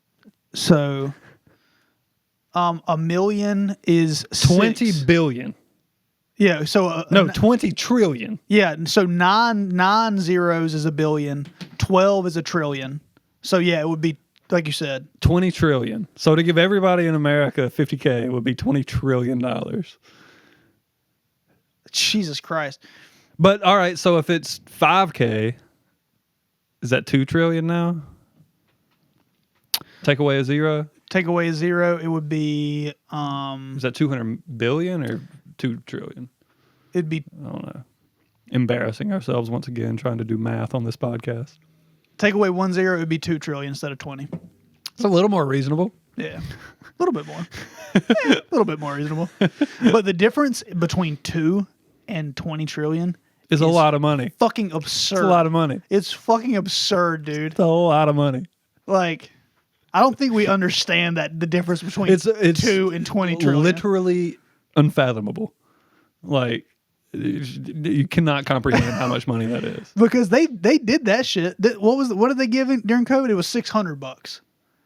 So, a million is 20 six. billion. Yeah. So No, 20 trillion. Yeah. So nine zeros is a billion. 12 is a trillion. So yeah, it would be like you said. 20 trillion. So to give everybody in America 50K, it would be $20 trillion. Jesus Christ. But all right, so if it's 5K, is that 2 trillion now? Take away a zero? Take away a zero, it would be Is that 200 billion or 2 trillion? it'd be I don't know. Embarrassing ourselves once again trying to do math on this podcast. take away 1 0, it would be 2 trillion instead of 20. It's a little more reasonable. Yeah. A little bit more. A little bit more reasonable. But the difference between 2 and 20 trillion It's a lot of money. fucking absurd. It's a lot of money. It's fucking absurd, dude. It's a lot of money. Like, I don't think we understand that the difference between It's 2 and 20 trillion. Literally unfathomable. Like, you cannot comprehend how much money that is. Because they did that shit. What did they give during COVID? It was $600.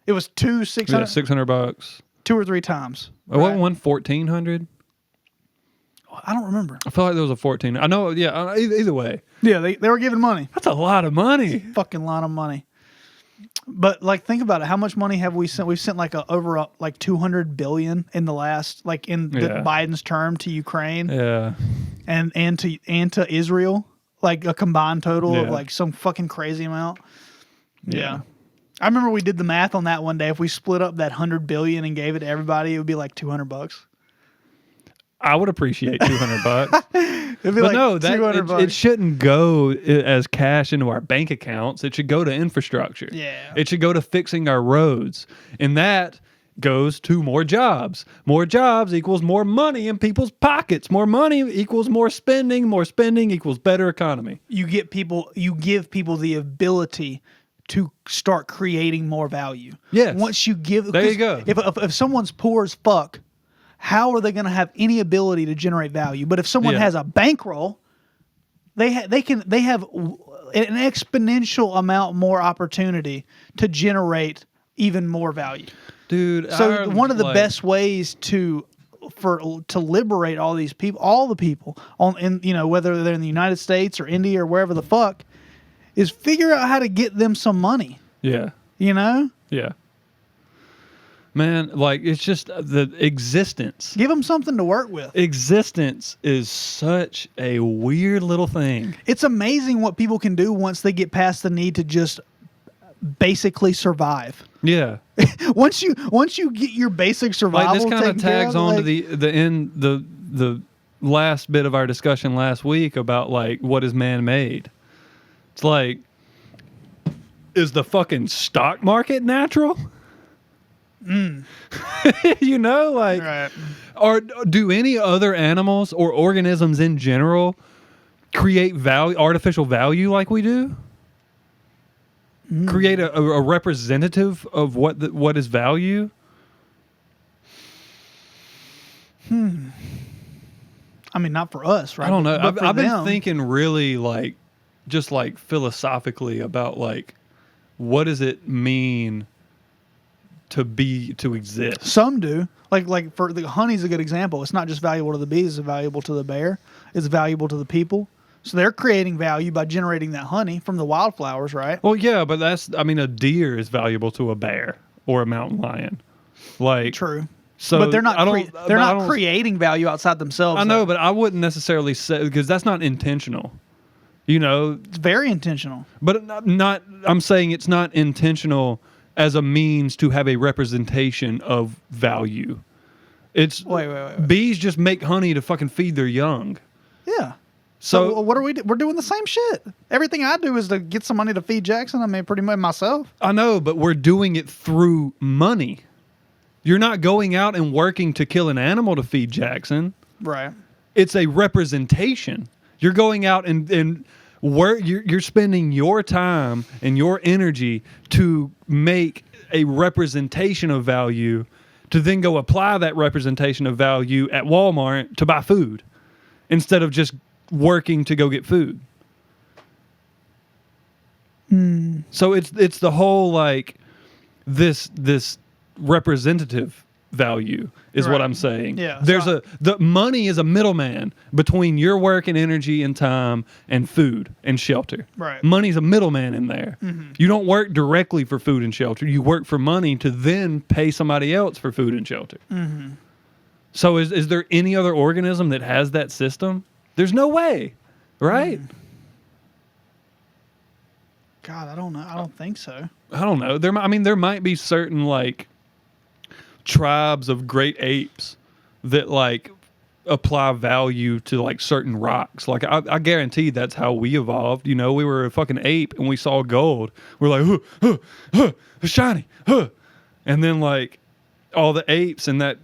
It was Yeah, $600 $600. 2 or 3 times. Right. What one? 1,400. I don't remember. I feel like there was a 14. I know. Yeah. Either way, Yeah, they were giving money. that's a lot of money. Fucking lot of money. But like, think about it. How much money have we sent? We've sent like over like 200 billion in the last Biden's term to Ukraine Yeah. and to Israel, like a combined total of Yeah. like some fucking crazy amount. Yeah. I remember we did the math on that one day. If we split up that 100 billion and gave it to everybody, it would be like $200. I would appreciate $200. It'd be But like no, $200. it shouldn't go as cash into our bank accounts. It should go to infrastructure. Yeah. It should go to fixing our roads. And that goes to more jobs. More jobs equals more money in people's pockets. More money equals more spending. More spending equals better economy. You give people the ability to start creating more value. Yes. Once you give, There you go. If someone's poor as fuck, how are they going to have any ability to generate value? But if someone Yeah. has a bankroll, they have an exponential amount more opportunity to generate even more value. Dude, So one of the best ways to liberate all these people, all the people whether they're in the United States or India or wherever the fuck, is figure out how to get them some money. Yeah. You know, Yeah. Man, like, it's just the existence. give them something to work with. Existence is such a weird little thing. It's amazing what people can do once they get past the need to just basically survive. Yeah. Once you get your basic survival, Like, this kind of taken care tags of, on to like, the last bit of our discussion last week about, like, what is man-made. It's like, is the fucking stock market natural? You know, like, right. or do any other animals or organisms in general create artificial value like we do? Create a representative of what is value? I mean, not for us, right? I don't know. But for I've been them. thinking really, like, just like philosophically about, like, what does it mean to exist? Some do. Like for the honey's a good example. It's not just valuable to the bees, it's valuable to the bear. It's valuable to the people. So they're creating value by generating that honey from the wildflowers, right? Well, yeah, but a deer is valuable to a bear or a mountain lion. Like, True. so But they're not I don't creating value outside themselves. I know, though. but I wouldn't necessarily say, because that's not intentional. You know, It's very intentional. but not I'm saying it's not intentional as a means to have a representation of value. It's Wait. bees just make honey to fucking feed their young. Yeah. So So what are we do? We're doing the same shit. Everything I do is to get some money to feed Jackson. I mean, pretty much myself. I know, but we're doing it through money. You're not going out and working to kill an animal to feed Jackson. Right. It's a representation. You're going out and you're spending your time and your energy to make a representation of value, to then go apply that representation of value at Walmart to buy food instead of just working to go get food. So it's the whole, like, this representative value is what Right. I'm saying. Yeah, There's so the money is a middleman between your work and energy and time and food and shelter. Right. Money's a middleman in there. You don't work directly for food and shelter. You work for money to then pay somebody else for food and shelter. So is there any other organism that has that system? There's no way, right? God, I don't know. I don't think so. I don't know. There might be certain, like, tribes of great apes that, like, apply value to, like, certain rocks. Like, I guarantee that's how we evolved. You know, we were a fucking ape and we saw gold. We're like, it's shiny, and then, like, all the apes in that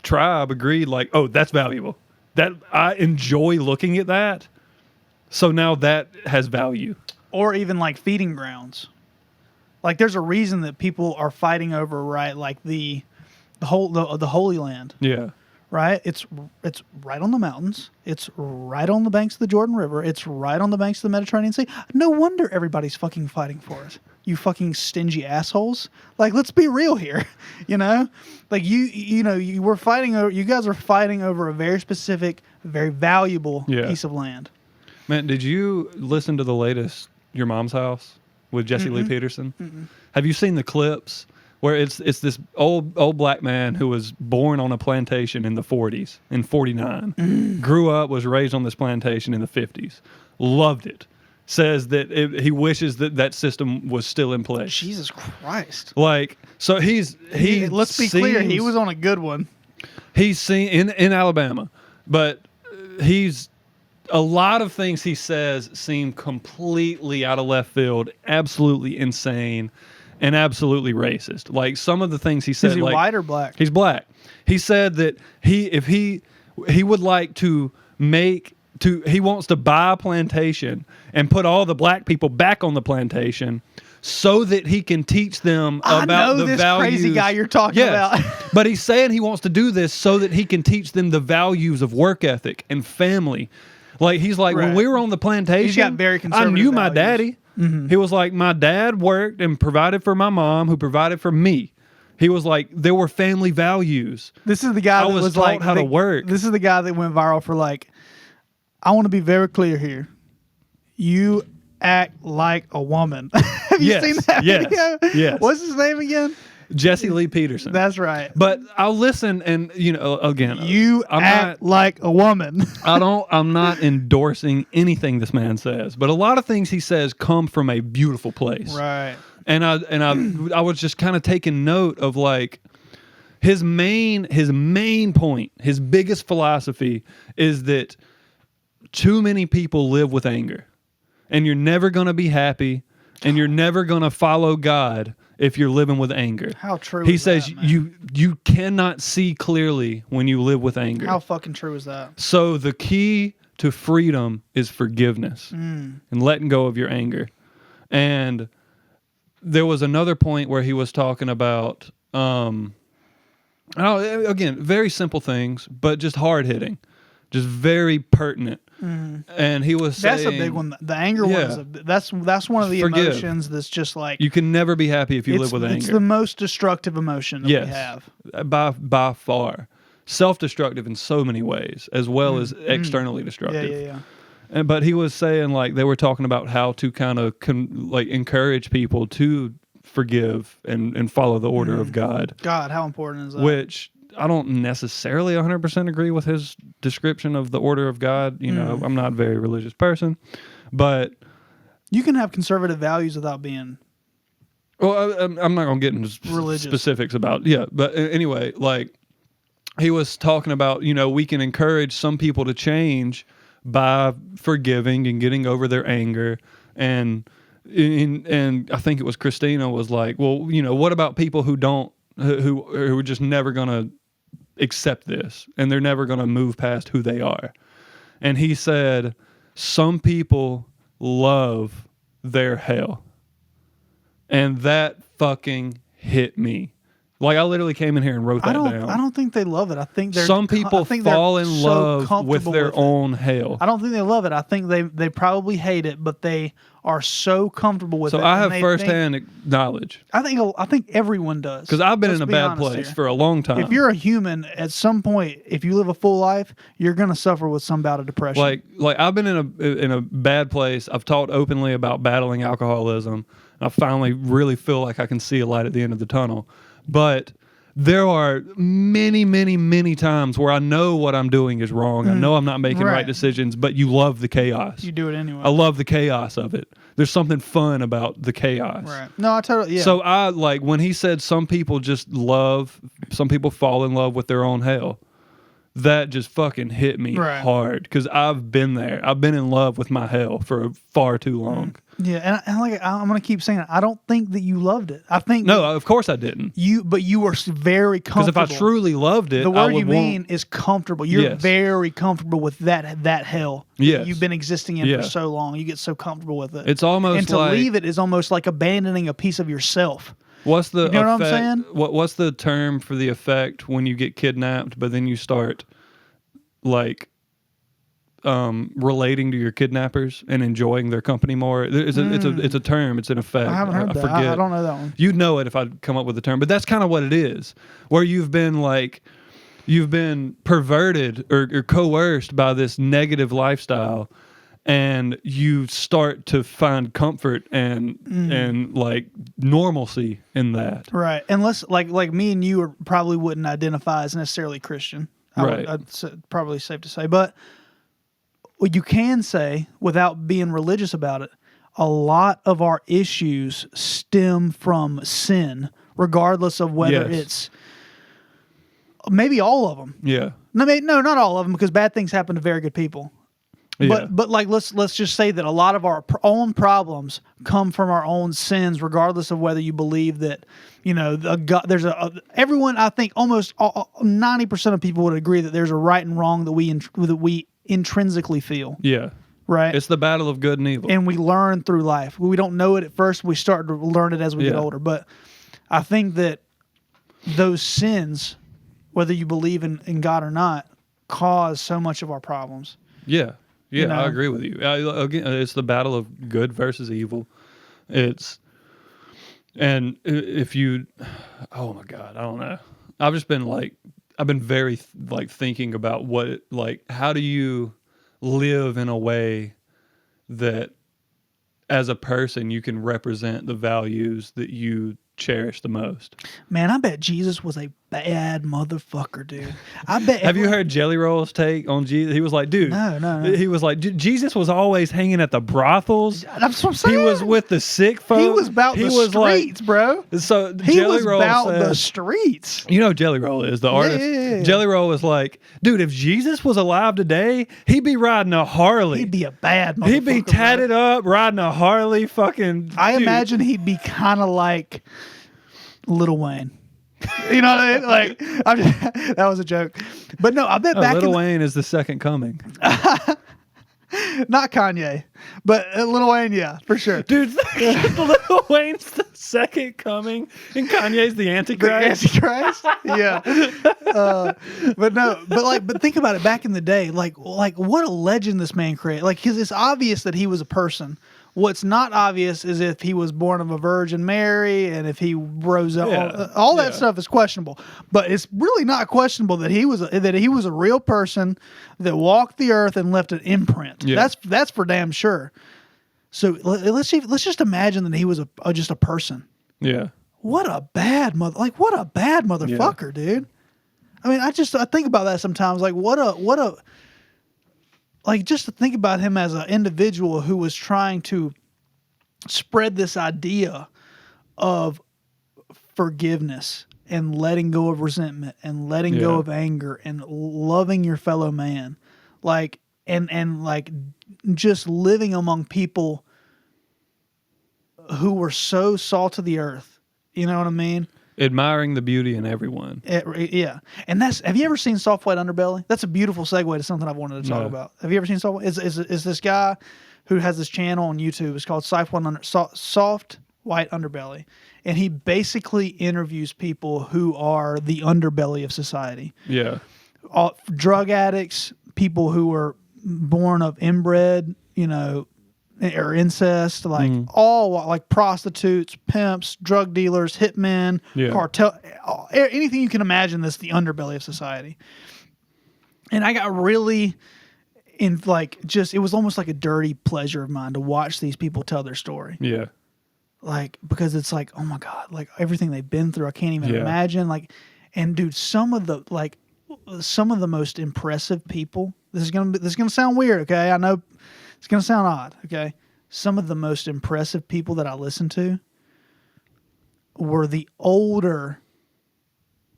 tribe agreed, like, oh, that's valuable. That I enjoy looking at that. So now that has value. Or even like feeding grounds. Like there's a reason that people are fighting over, right? Like the Holy Land, Yeah. right? It's right on the mountains. It's right on the banks of the Jordan River. It's right on the banks of the Mediterranean Sea. No wonder everybody's fucking fighting for it. You fucking stingy assholes. Like, let's be real here. You know? Like you guys are fighting over a very specific, very valuable piece of land. Man, did you listen to the latest Your Mom's House with Jesse Lee Peterson? Have you seen the clips where it's this old black man who was born on a plantation in the 40s, in 49, grew up, was raised on this plantation in the 50s, loved it, says that he wishes that system was still in place. Jesus Christ. Like, so let's be clear, he was on a good one. He's seen in Alabama, but a lot of things he says seem completely out of left field, absolutely insane, and absolutely racist. Like, some of the things he said, Is he like, white or black? He's black. He said that if he would like to he wants to buy a plantation and put all the black people back on the plantation so that he can teach them I about know the this values. crazy guy you're talking about. But he's saying he wants to do this so that he can teach them the values of work ethic and family. Like he's like, when Right. we were on the plantation, He's got very I conservative knew my values. daddy. He was like, my dad worked and provided for my mom, who provided for me. He was like, there were family values. This is the guy I that was was taught like, how to work. This is the guy that went viral for like, I want to be very clear here. You act like a woman. Have you Yes, seen that yes, video? yes. What's his name again? Jesse Lee Peterson. That's right. But I'll listen, and again, You I'm act not. like a woman. I'm not endorsing anything this man says, but a lot of things he says come from a beautiful place. Right. And I was just kind of taking note of like his main point, his biggest philosophy is that too many people live with anger, and you're never going to be happy, and you're never going to follow God if you're living with anger. How true He is says that, man? you cannot see clearly when you live with anger. How fucking true is that? So the key to freedom is forgiveness and letting go of your anger. And there was another point where he was talking about, again, very simple things, but just hard hitting, just very pertinent. And he was saying, That's a big one. The anger one is that's one of the Forgive. emotions that's just like you can never be happy if you live with anger. It's the most destructive emotion that we have. by far. Self-destructive in so many ways, as well as externally destructive. Yeah. But he was saying, like, they were talking about how to kind of encourage people to forgive and follow the order of God. God, how important is that? Which I don't necessarily 100% agree with his description of the order of God. You know, I'm not a very religious person, but you can have conservative values without being. Well, I'm not going to get into Religious. specifics about, but anyway, like, he was talking about, we can encourage some people to change by forgiving and getting over their anger. And I think it was Christina was like, well, what about people who are just never going to accept this, and they're never going to move past who they are. And he said, some people love their hell. And that fucking hit me. Like, I literally came in here and wrote that down. I don't think they love it. I think some people fall in love with their own hell. I don't think they love it. I think they probably hate it, but they are so comfortable with it. So I have firsthand knowledge. I think everyone does. Because I've been in a bad place for a long time. If you're a human, at some point, if you live a full life, you're gonna suffer with some bout of depression. Like I've been in a bad place. I've talked openly about battling alcoholism. I finally really feel like I can see a light at the end of the tunnel. But there are many, many, many times where I know what I'm doing is wrong. I know I'm not making right decisions, but you love the chaos. You do it anyway. I love the chaos of it. There's something fun about the chaos. Right. No, I totally, yeah. So I, like, when he said some people fall in love with their own hell, that just fucking hit me hard, because I've been there. I've been in love with my hell for far too long. Yeah, and like I'm gonna keep saying it. I don't think that you loved it. I think no, of course I didn't. But you were very comfortable. Because if I truly loved it, the word you mean is comfortable. You're very comfortable with that hell. Yes. You've been existing in for so long. You get so comfortable with it. It's almost and to leave it is almost like abandoning a piece of yourself. What's the you know effect, what I'm saying? What's the term for the effect when you get kidnapped, but then you start like relating to your kidnappers and enjoying their company more? It's a term. It's an effect. I haven't heard that. Forget. I don't know that one. You'd know it if I'd come up with the term, but that's kind of what it is, where you've been perverted or coerced by this negative lifestyle, and you start to find comfort and like normalcy in that. Right. Unless like me and you probably wouldn't identify as necessarily Christian. I'd probably safe to say. But what you can say, without being religious about it, a lot of our issues stem from sin, regardless of whether it's maybe all of them. Yeah. No, not all of them, because bad things happen to very good people. Yeah. But like let's just say that a lot of our own problems come from our own sins, regardless of whether you believe that there's everyone. I think almost 90% of people would agree that there's a right and wrong that we intrinsically feel. Yeah. right? It's the battle of good and evil. And we learn through life. We don't know it at first. We start to learn it as we get older. But I think that those sins, whether you believe in God or not, cause so much of our problems. Yeah. Yeah, You know? I agree with you. Again, it's the battle of good versus evil. And if you, oh my God, I don't know. I've been very thinking about how do you live in a way that as a person you can represent the values that you cherish the most. Man, I bet Jesus was a bad motherfucker, dude. I bet. Have you heard Jelly Roll's take on Jesus? He was like, dude. No. He was like, Jesus was always hanging at the brothels. That's what I'm saying. He was with the sick folks. He was about the streets, bro. So He Jelly was Roll about said, the streets. you know Jelly Roll is the artist. Yeah. Jelly Roll was like, dude, if Jesus was alive today, he'd be riding a Harley. He'd be a bad motherfucker. He'd be tatted up, riding a Harley, fucking. I dude. imagine he'd be kind of like Lil Wayne. You know what I mean? Like, that was a joke. But no, I bet back Lil Wayne is the second coming. not Kanye, but Lil Wayne, yeah, for sure. Dude, Lil Wayne's the second coming, and Kanye's the Antichrist. Yeah. But think about it. Back in the day, like what a legend this man created. Like, because it's obvious that he was a person. What's not obvious is if he was born of a Virgin Mary and if he rose up. All that stuff is questionable. But it's really not questionable that he was a real person that walked the earth and left an imprint. Yeah. That's for damn sure. So let's just imagine that he was just a person. Yeah. What a bad motherfucker, dude. I mean, I think about that sometimes. Like, just to think about him as an individual who was trying to spread this idea of forgiveness and letting go of resentment and letting go of anger and loving your fellow man, and just living among people who were so salt of the earth. You know what I mean? Admiring the beauty in everyone. Yeah. And have you ever seen Soft White Underbelly? That's a beautiful segue to something I've wanted to talk about. Have you ever seen Soft White? Is this guy who has this channel on YouTube? It's called Soft White Underbelly. And he basically interviews people who are the underbelly of society. Yeah. Drug addicts, people who were born of inbred, or incest, all prostitutes, pimps, drug dealers, hitmen, cartel, anything you can imagine that's the underbelly of society. And I got really it was almost like a dirty pleasure of mine to watch these people tell their story. Yeah. Because it's like, oh my God, everything they've been through, I can't even imagine. And dude, some of the most impressive people, this is gonna sound weird, okay? I know it's going to sound odd, okay? Some of the most impressive people that I listened to were the older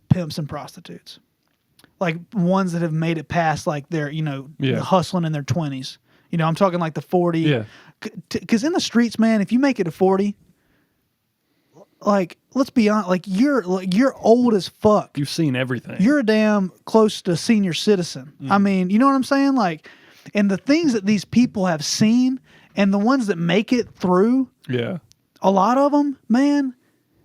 pimps and prostitutes. Like ones that have made it past their, hustling in their 20s. I'm talking like the 40. Yeah. Because in the streets, man, if you make it to 40, let's be honest, you're old as fuck. You've seen everything. You're a damn close to senior citizen. I mean, you know what I'm saying? And the things that these people have seen and the ones that make it through, a lot of them, man,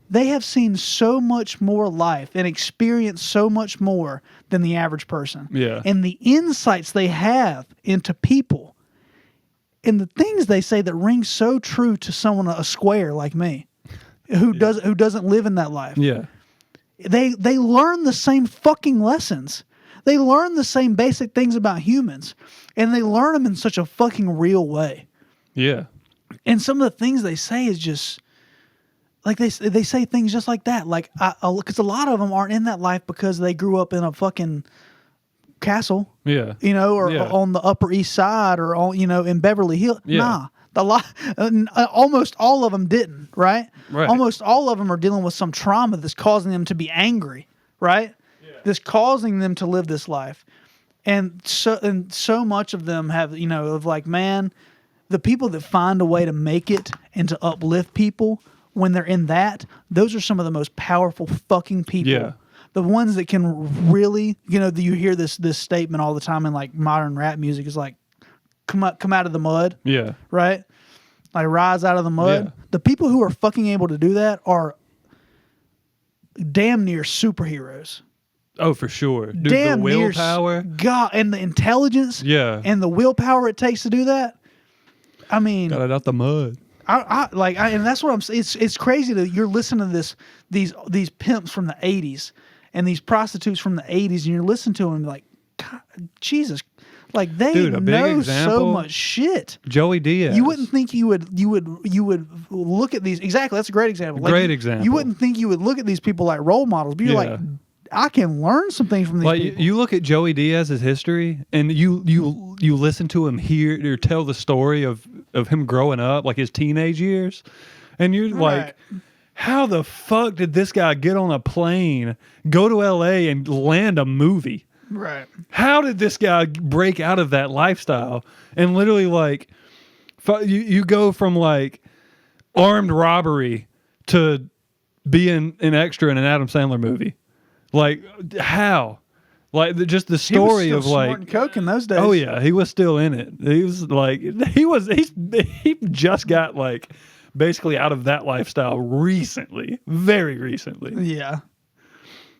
they have seen so much more life and experienced so much more than the average person. Yeah. And the insights they have into people and the things they say that ring so true to someone, a square like me, who doesn't live in that life. Yeah. They learn the same fucking lessons. They learn the same basic things about humans, and they learn them in such a fucking real way. Yeah. And some of the things they say is just they say things just like that. Because a lot of them aren't in that life because they grew up in a fucking castle. Yeah. Or on the Upper East Side or in Beverly Hills. Yeah. Nah. Almost all of them didn't, right? Right. Almost all of them are dealing with some trauma that's causing them to be angry, right? That's causing them to live this life. And so much of them have, man, the people that find a way to make it and to uplift people when they're in that, those are some of the most powerful fucking people. Yeah. The ones that can really, you hear this statement all the time in modern rap music is come out of the mud, Yeah. right? Like rise out of the mud. Yeah. The people who are fucking able to do that are damn near superheroes. Oh, for sure. Dude, Damn the willpower. near God, and the intelligence. Yeah. And the willpower it takes to do that. I mean, Got it out the mud. And that's what I'm saying. It's crazy that you're listening to these pimps from the 80s and these prostitutes from the 80s, and you're listening to them like, God, Jesus, like they Dude, a big know so example, much shit. Joey Diaz. You wouldn't think you would look at these. Exactly, that's a great example. Like, Great example. You wouldn't think you would look at these people like role models, but you're like, I can learn some things from these Like people. you look at Joey Diaz's history, and you listen to him hear or tell the story of him growing up, like his teenage years, and you're like, how the fuck did this guy get on a plane, go to L.A. and land a movie? Right. How did this guy break out of that lifestyle and literally like you go from like armed robbery to being an extra in an Adam Sandler movie? Like how? Like just the story he was of still like snorting coke in those days. oh yeah, he was still in it. He was like he just got like basically out of that lifestyle recently, very recently. Yeah.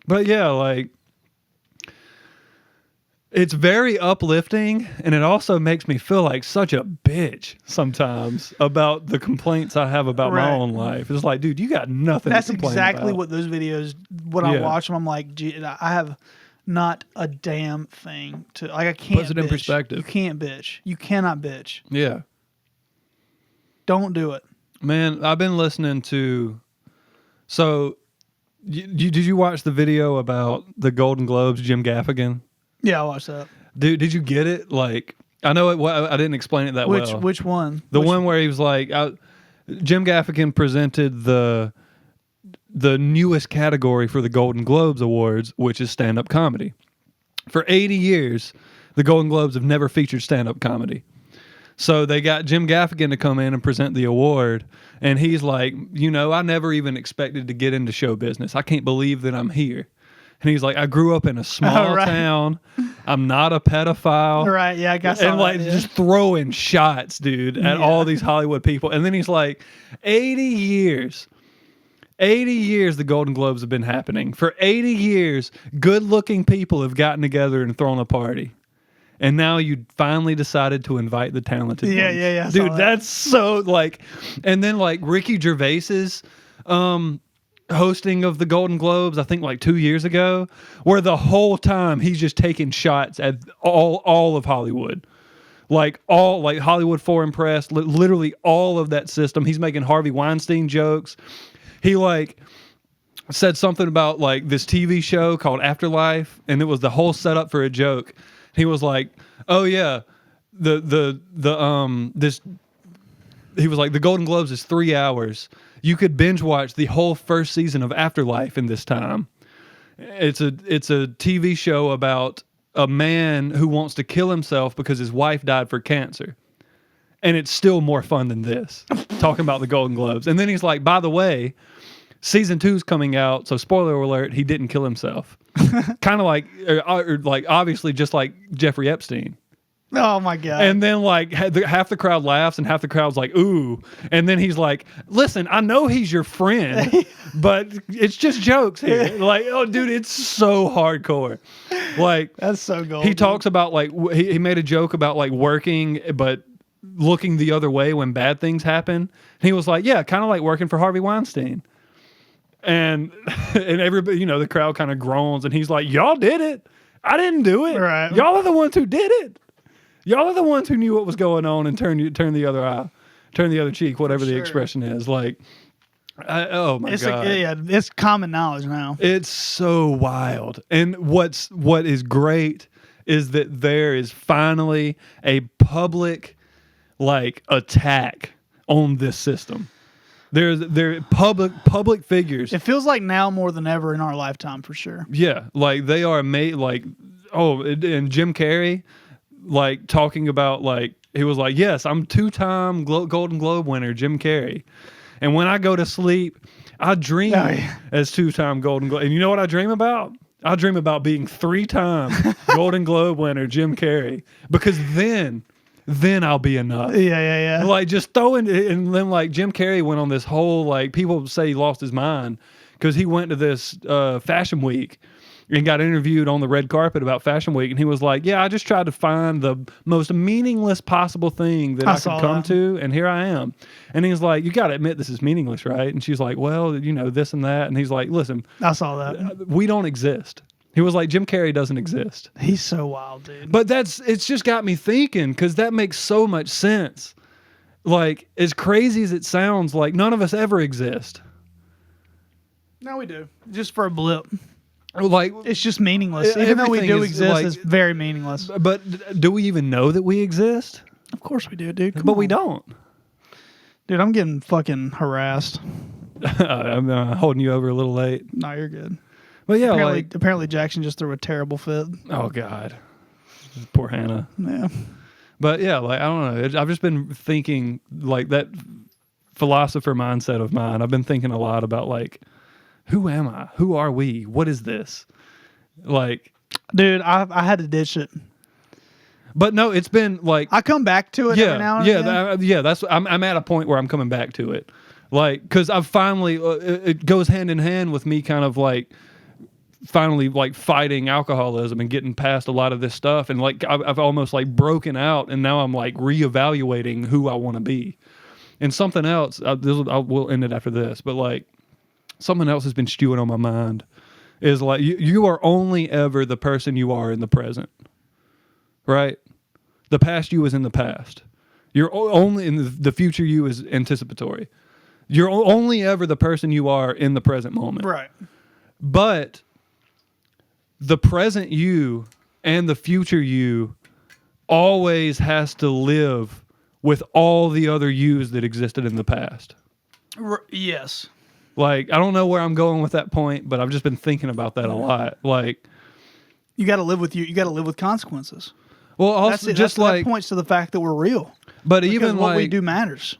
But yeah, like it's very uplifting, and it also makes me feel like such a bitch sometimes about the complaints I have about my own life. It's like, dude, you got nothing That's to complain exactly about. what those videos, when I watch them, I'm like, gee, I have not a damn thing to, like, I can't Puts it in bitch. perspective. You can't bitch. You cannot bitch. Yeah. Don't do it. Man, I've been listening to... So, did you watch the video about the Golden Globes, Jim Gaffigan? Yeah, I watched that. Dude, did you get it? Like, I know I didn't explain it that well. Which one? The one where he was like, Jim Gaffigan presented the newest category for the Golden Globes Awards, which is stand-up comedy. For 80 years, the Golden Globes have never featured stand-up comedy. So they got Jim Gaffigan to come in and present the award, and he's like, I never even expected to get into show business. I can't believe that I'm here. And he's like, I grew up in a small town. I'm not a pedophile. Right, yeah, I guess. And like just throwing shots, dude, at all these Hollywood people. And then he's like, 80 years the Golden Globes have been happening. For 80 years, good-looking people have gotten together and thrown a party. And now you finally decided to invite the talented ones. Yeah. Dude, that's so like... And then like Ricky Gervais's... hosting of the Golden Globes, I think like 2 years ago, where the whole time he's just taking shots at all of Hollywood. Like Hollywood Foreign Press, literally all of that system. He's making Harvey Weinstein jokes. He like said something about like this TV show called Afterlife, and it was the whole setup for a joke. He was like, "Oh yeah, he was like, the Golden Globes is 3 hours. You could binge watch the whole first season of Afterlife in this time. It's a TV show about a man who wants to kill himself because his wife died for cancer. And it's still more fun than this." Talking about the Golden Globes. And then he's like, by the way, season 2's coming out, so spoiler alert, he didn't kill himself. Kind of like, or like obviously just like Jeffrey Epstein. Oh my God. And then like half the crowd laughs and half the crowd's like, ooh. And then he's like, listen, I know he's your friend, but it's just jokes here. Like, oh dude, it's so hardcore. Like, that's so golden. He talks about like, he made a joke about like working, but looking the other way when bad things happen. And he was like, yeah, kind of like working for Harvey Weinstein. And everybody, the crowd kind of groans, and he's like, y'all did it. I didn't do it. Right. Y'all are the ones who did it. Y'all are the ones who knew what was going on and turn the other eye, turn the other cheek, whatever the expression is. Like, oh my God. It's common knowledge now. It's so wild. And what is great is that there is finally a public like attack on this system. They're public figures. It feels like now more than ever in our lifetime, for sure. Yeah, like they are made like, and Jim Carrey, like talking about like, he was like, yes, I'm 2-time Golden Globe winner, Jim Carrey. And when I go to sleep, I dream as 2-time Golden Globe. And you know what I dream about? I dream about being 3-time Golden Globe winner, Jim Carrey. Because then then I'll be enough. Yeah. Like just throwing it, and then like Jim Carrey went on this whole like people say he lost his mind because he went to this fashion week and got interviewed on the red carpet about Fashion Week, and he was like, "Yeah, I just tried to find the most meaningless possible thing that I could come to, and here I am." And he's like, "You got to admit this is meaningless, right?" And she's like, "Well, you know, this and that." And he's like, "Listen, I saw that. We don't exist." He was like, "Jim Carrey doesn't exist." He's so wild, dude. But it's just got me thinking because that makes so much sense. Like, as crazy as it sounds, like none of us ever exist. No, we do. Just for a blip. Like it's just meaningless. Even though we do exist, like, it's very meaningless. But do we even know that we exist? Of course we do, dude. But we don't. Dude, I'm getting fucking harassed. I'm holding you over a little late. No, you're good. But yeah, apparently Jackson just threw a terrible fit. Oh God, poor Hannah. Yeah. But yeah, like I don't know. I've just been thinking like that philosopher mindset of mine. I've been thinking a lot about like, who am I? Who are we? What is this? Like, dude, I had to ditch it. But no, it's been like I come back to it every now and again. That's I'm at a point where I'm coming back to it, like because I've finally it goes hand in hand with me kind of like finally like fighting alcoholism and getting past a lot of this stuff, and like I've almost like broken out, and now I'm like reevaluating who I want to be. And something else, we'll end it after this, but like something else has been stewing on my mind is like you are only ever the person you are in the present, right? The past you is in the past. You're only in the future you is anticipatory. You're only ever the person you are in the present moment. Right. But the present you and the future you always has to live with all the other yous that existed in the past. Yes. Like, I don't know where I'm going with that point, but I've just been thinking about that a lot. Like, you got to live with you got to live with consequences. Well, also that points to the fact that we're real. But because even what we like do matters.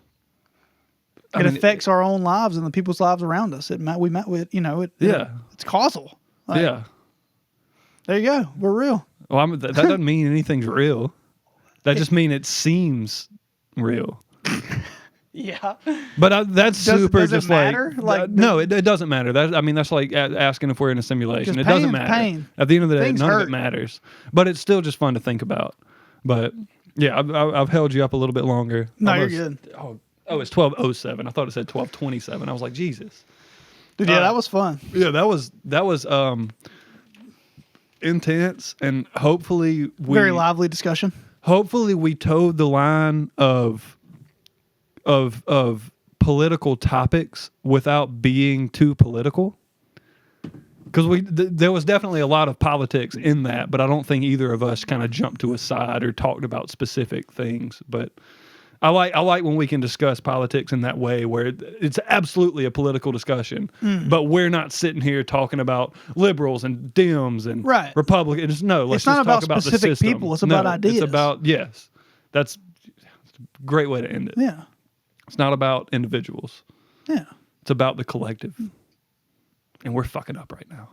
It affects our own lives and the people's lives around us. It's causal. Like, yeah. There you go. We're real. Well, that doesn't mean anything's real. That just means it seems real. Yeah. But that's super. Does just it matter? No, it doesn't matter. That's like asking if we're in a simulation. It doesn't matter. Pain. At the end of the day, Things none hurt. of it matters. But it's still just fun to think about. But yeah, I've held you up a little bit longer. No, you're good. Oh, it's 12:07. I thought it said 12:27. I was like, Jesus. Dude, yeah, that was fun. Yeah, that was intense, and hopefully very lively discussion. Hopefully we towed the line of political topics without being too political. Because there was definitely a lot of politics in that, but I don't think either of us kind of jumped to a side or talked about specific things. But I like when we can discuss politics in that way, where it's absolutely a political discussion, but we're not sitting here talking about liberals and Dems and Republicans. No, let's just talk about the system. It's not about specific people. It's about ideas. It's about, yes, that's a great way to end it. Yeah. It's not about individuals. Yeah. It's about the collective. And we're fucking up right now.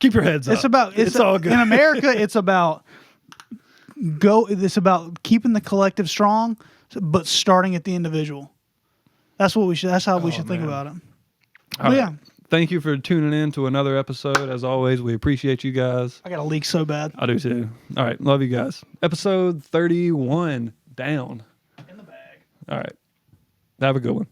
Keep your heads up. It's all good. In America, it's about keeping the collective strong, but starting at the individual. That's how we should think about it. Yeah. Thank you for tuning in to another episode. As always, we appreciate you guys. I got a leak so bad. I do too. All right. Love you guys. Episode 31 down. In the bag. All right. Have a good one.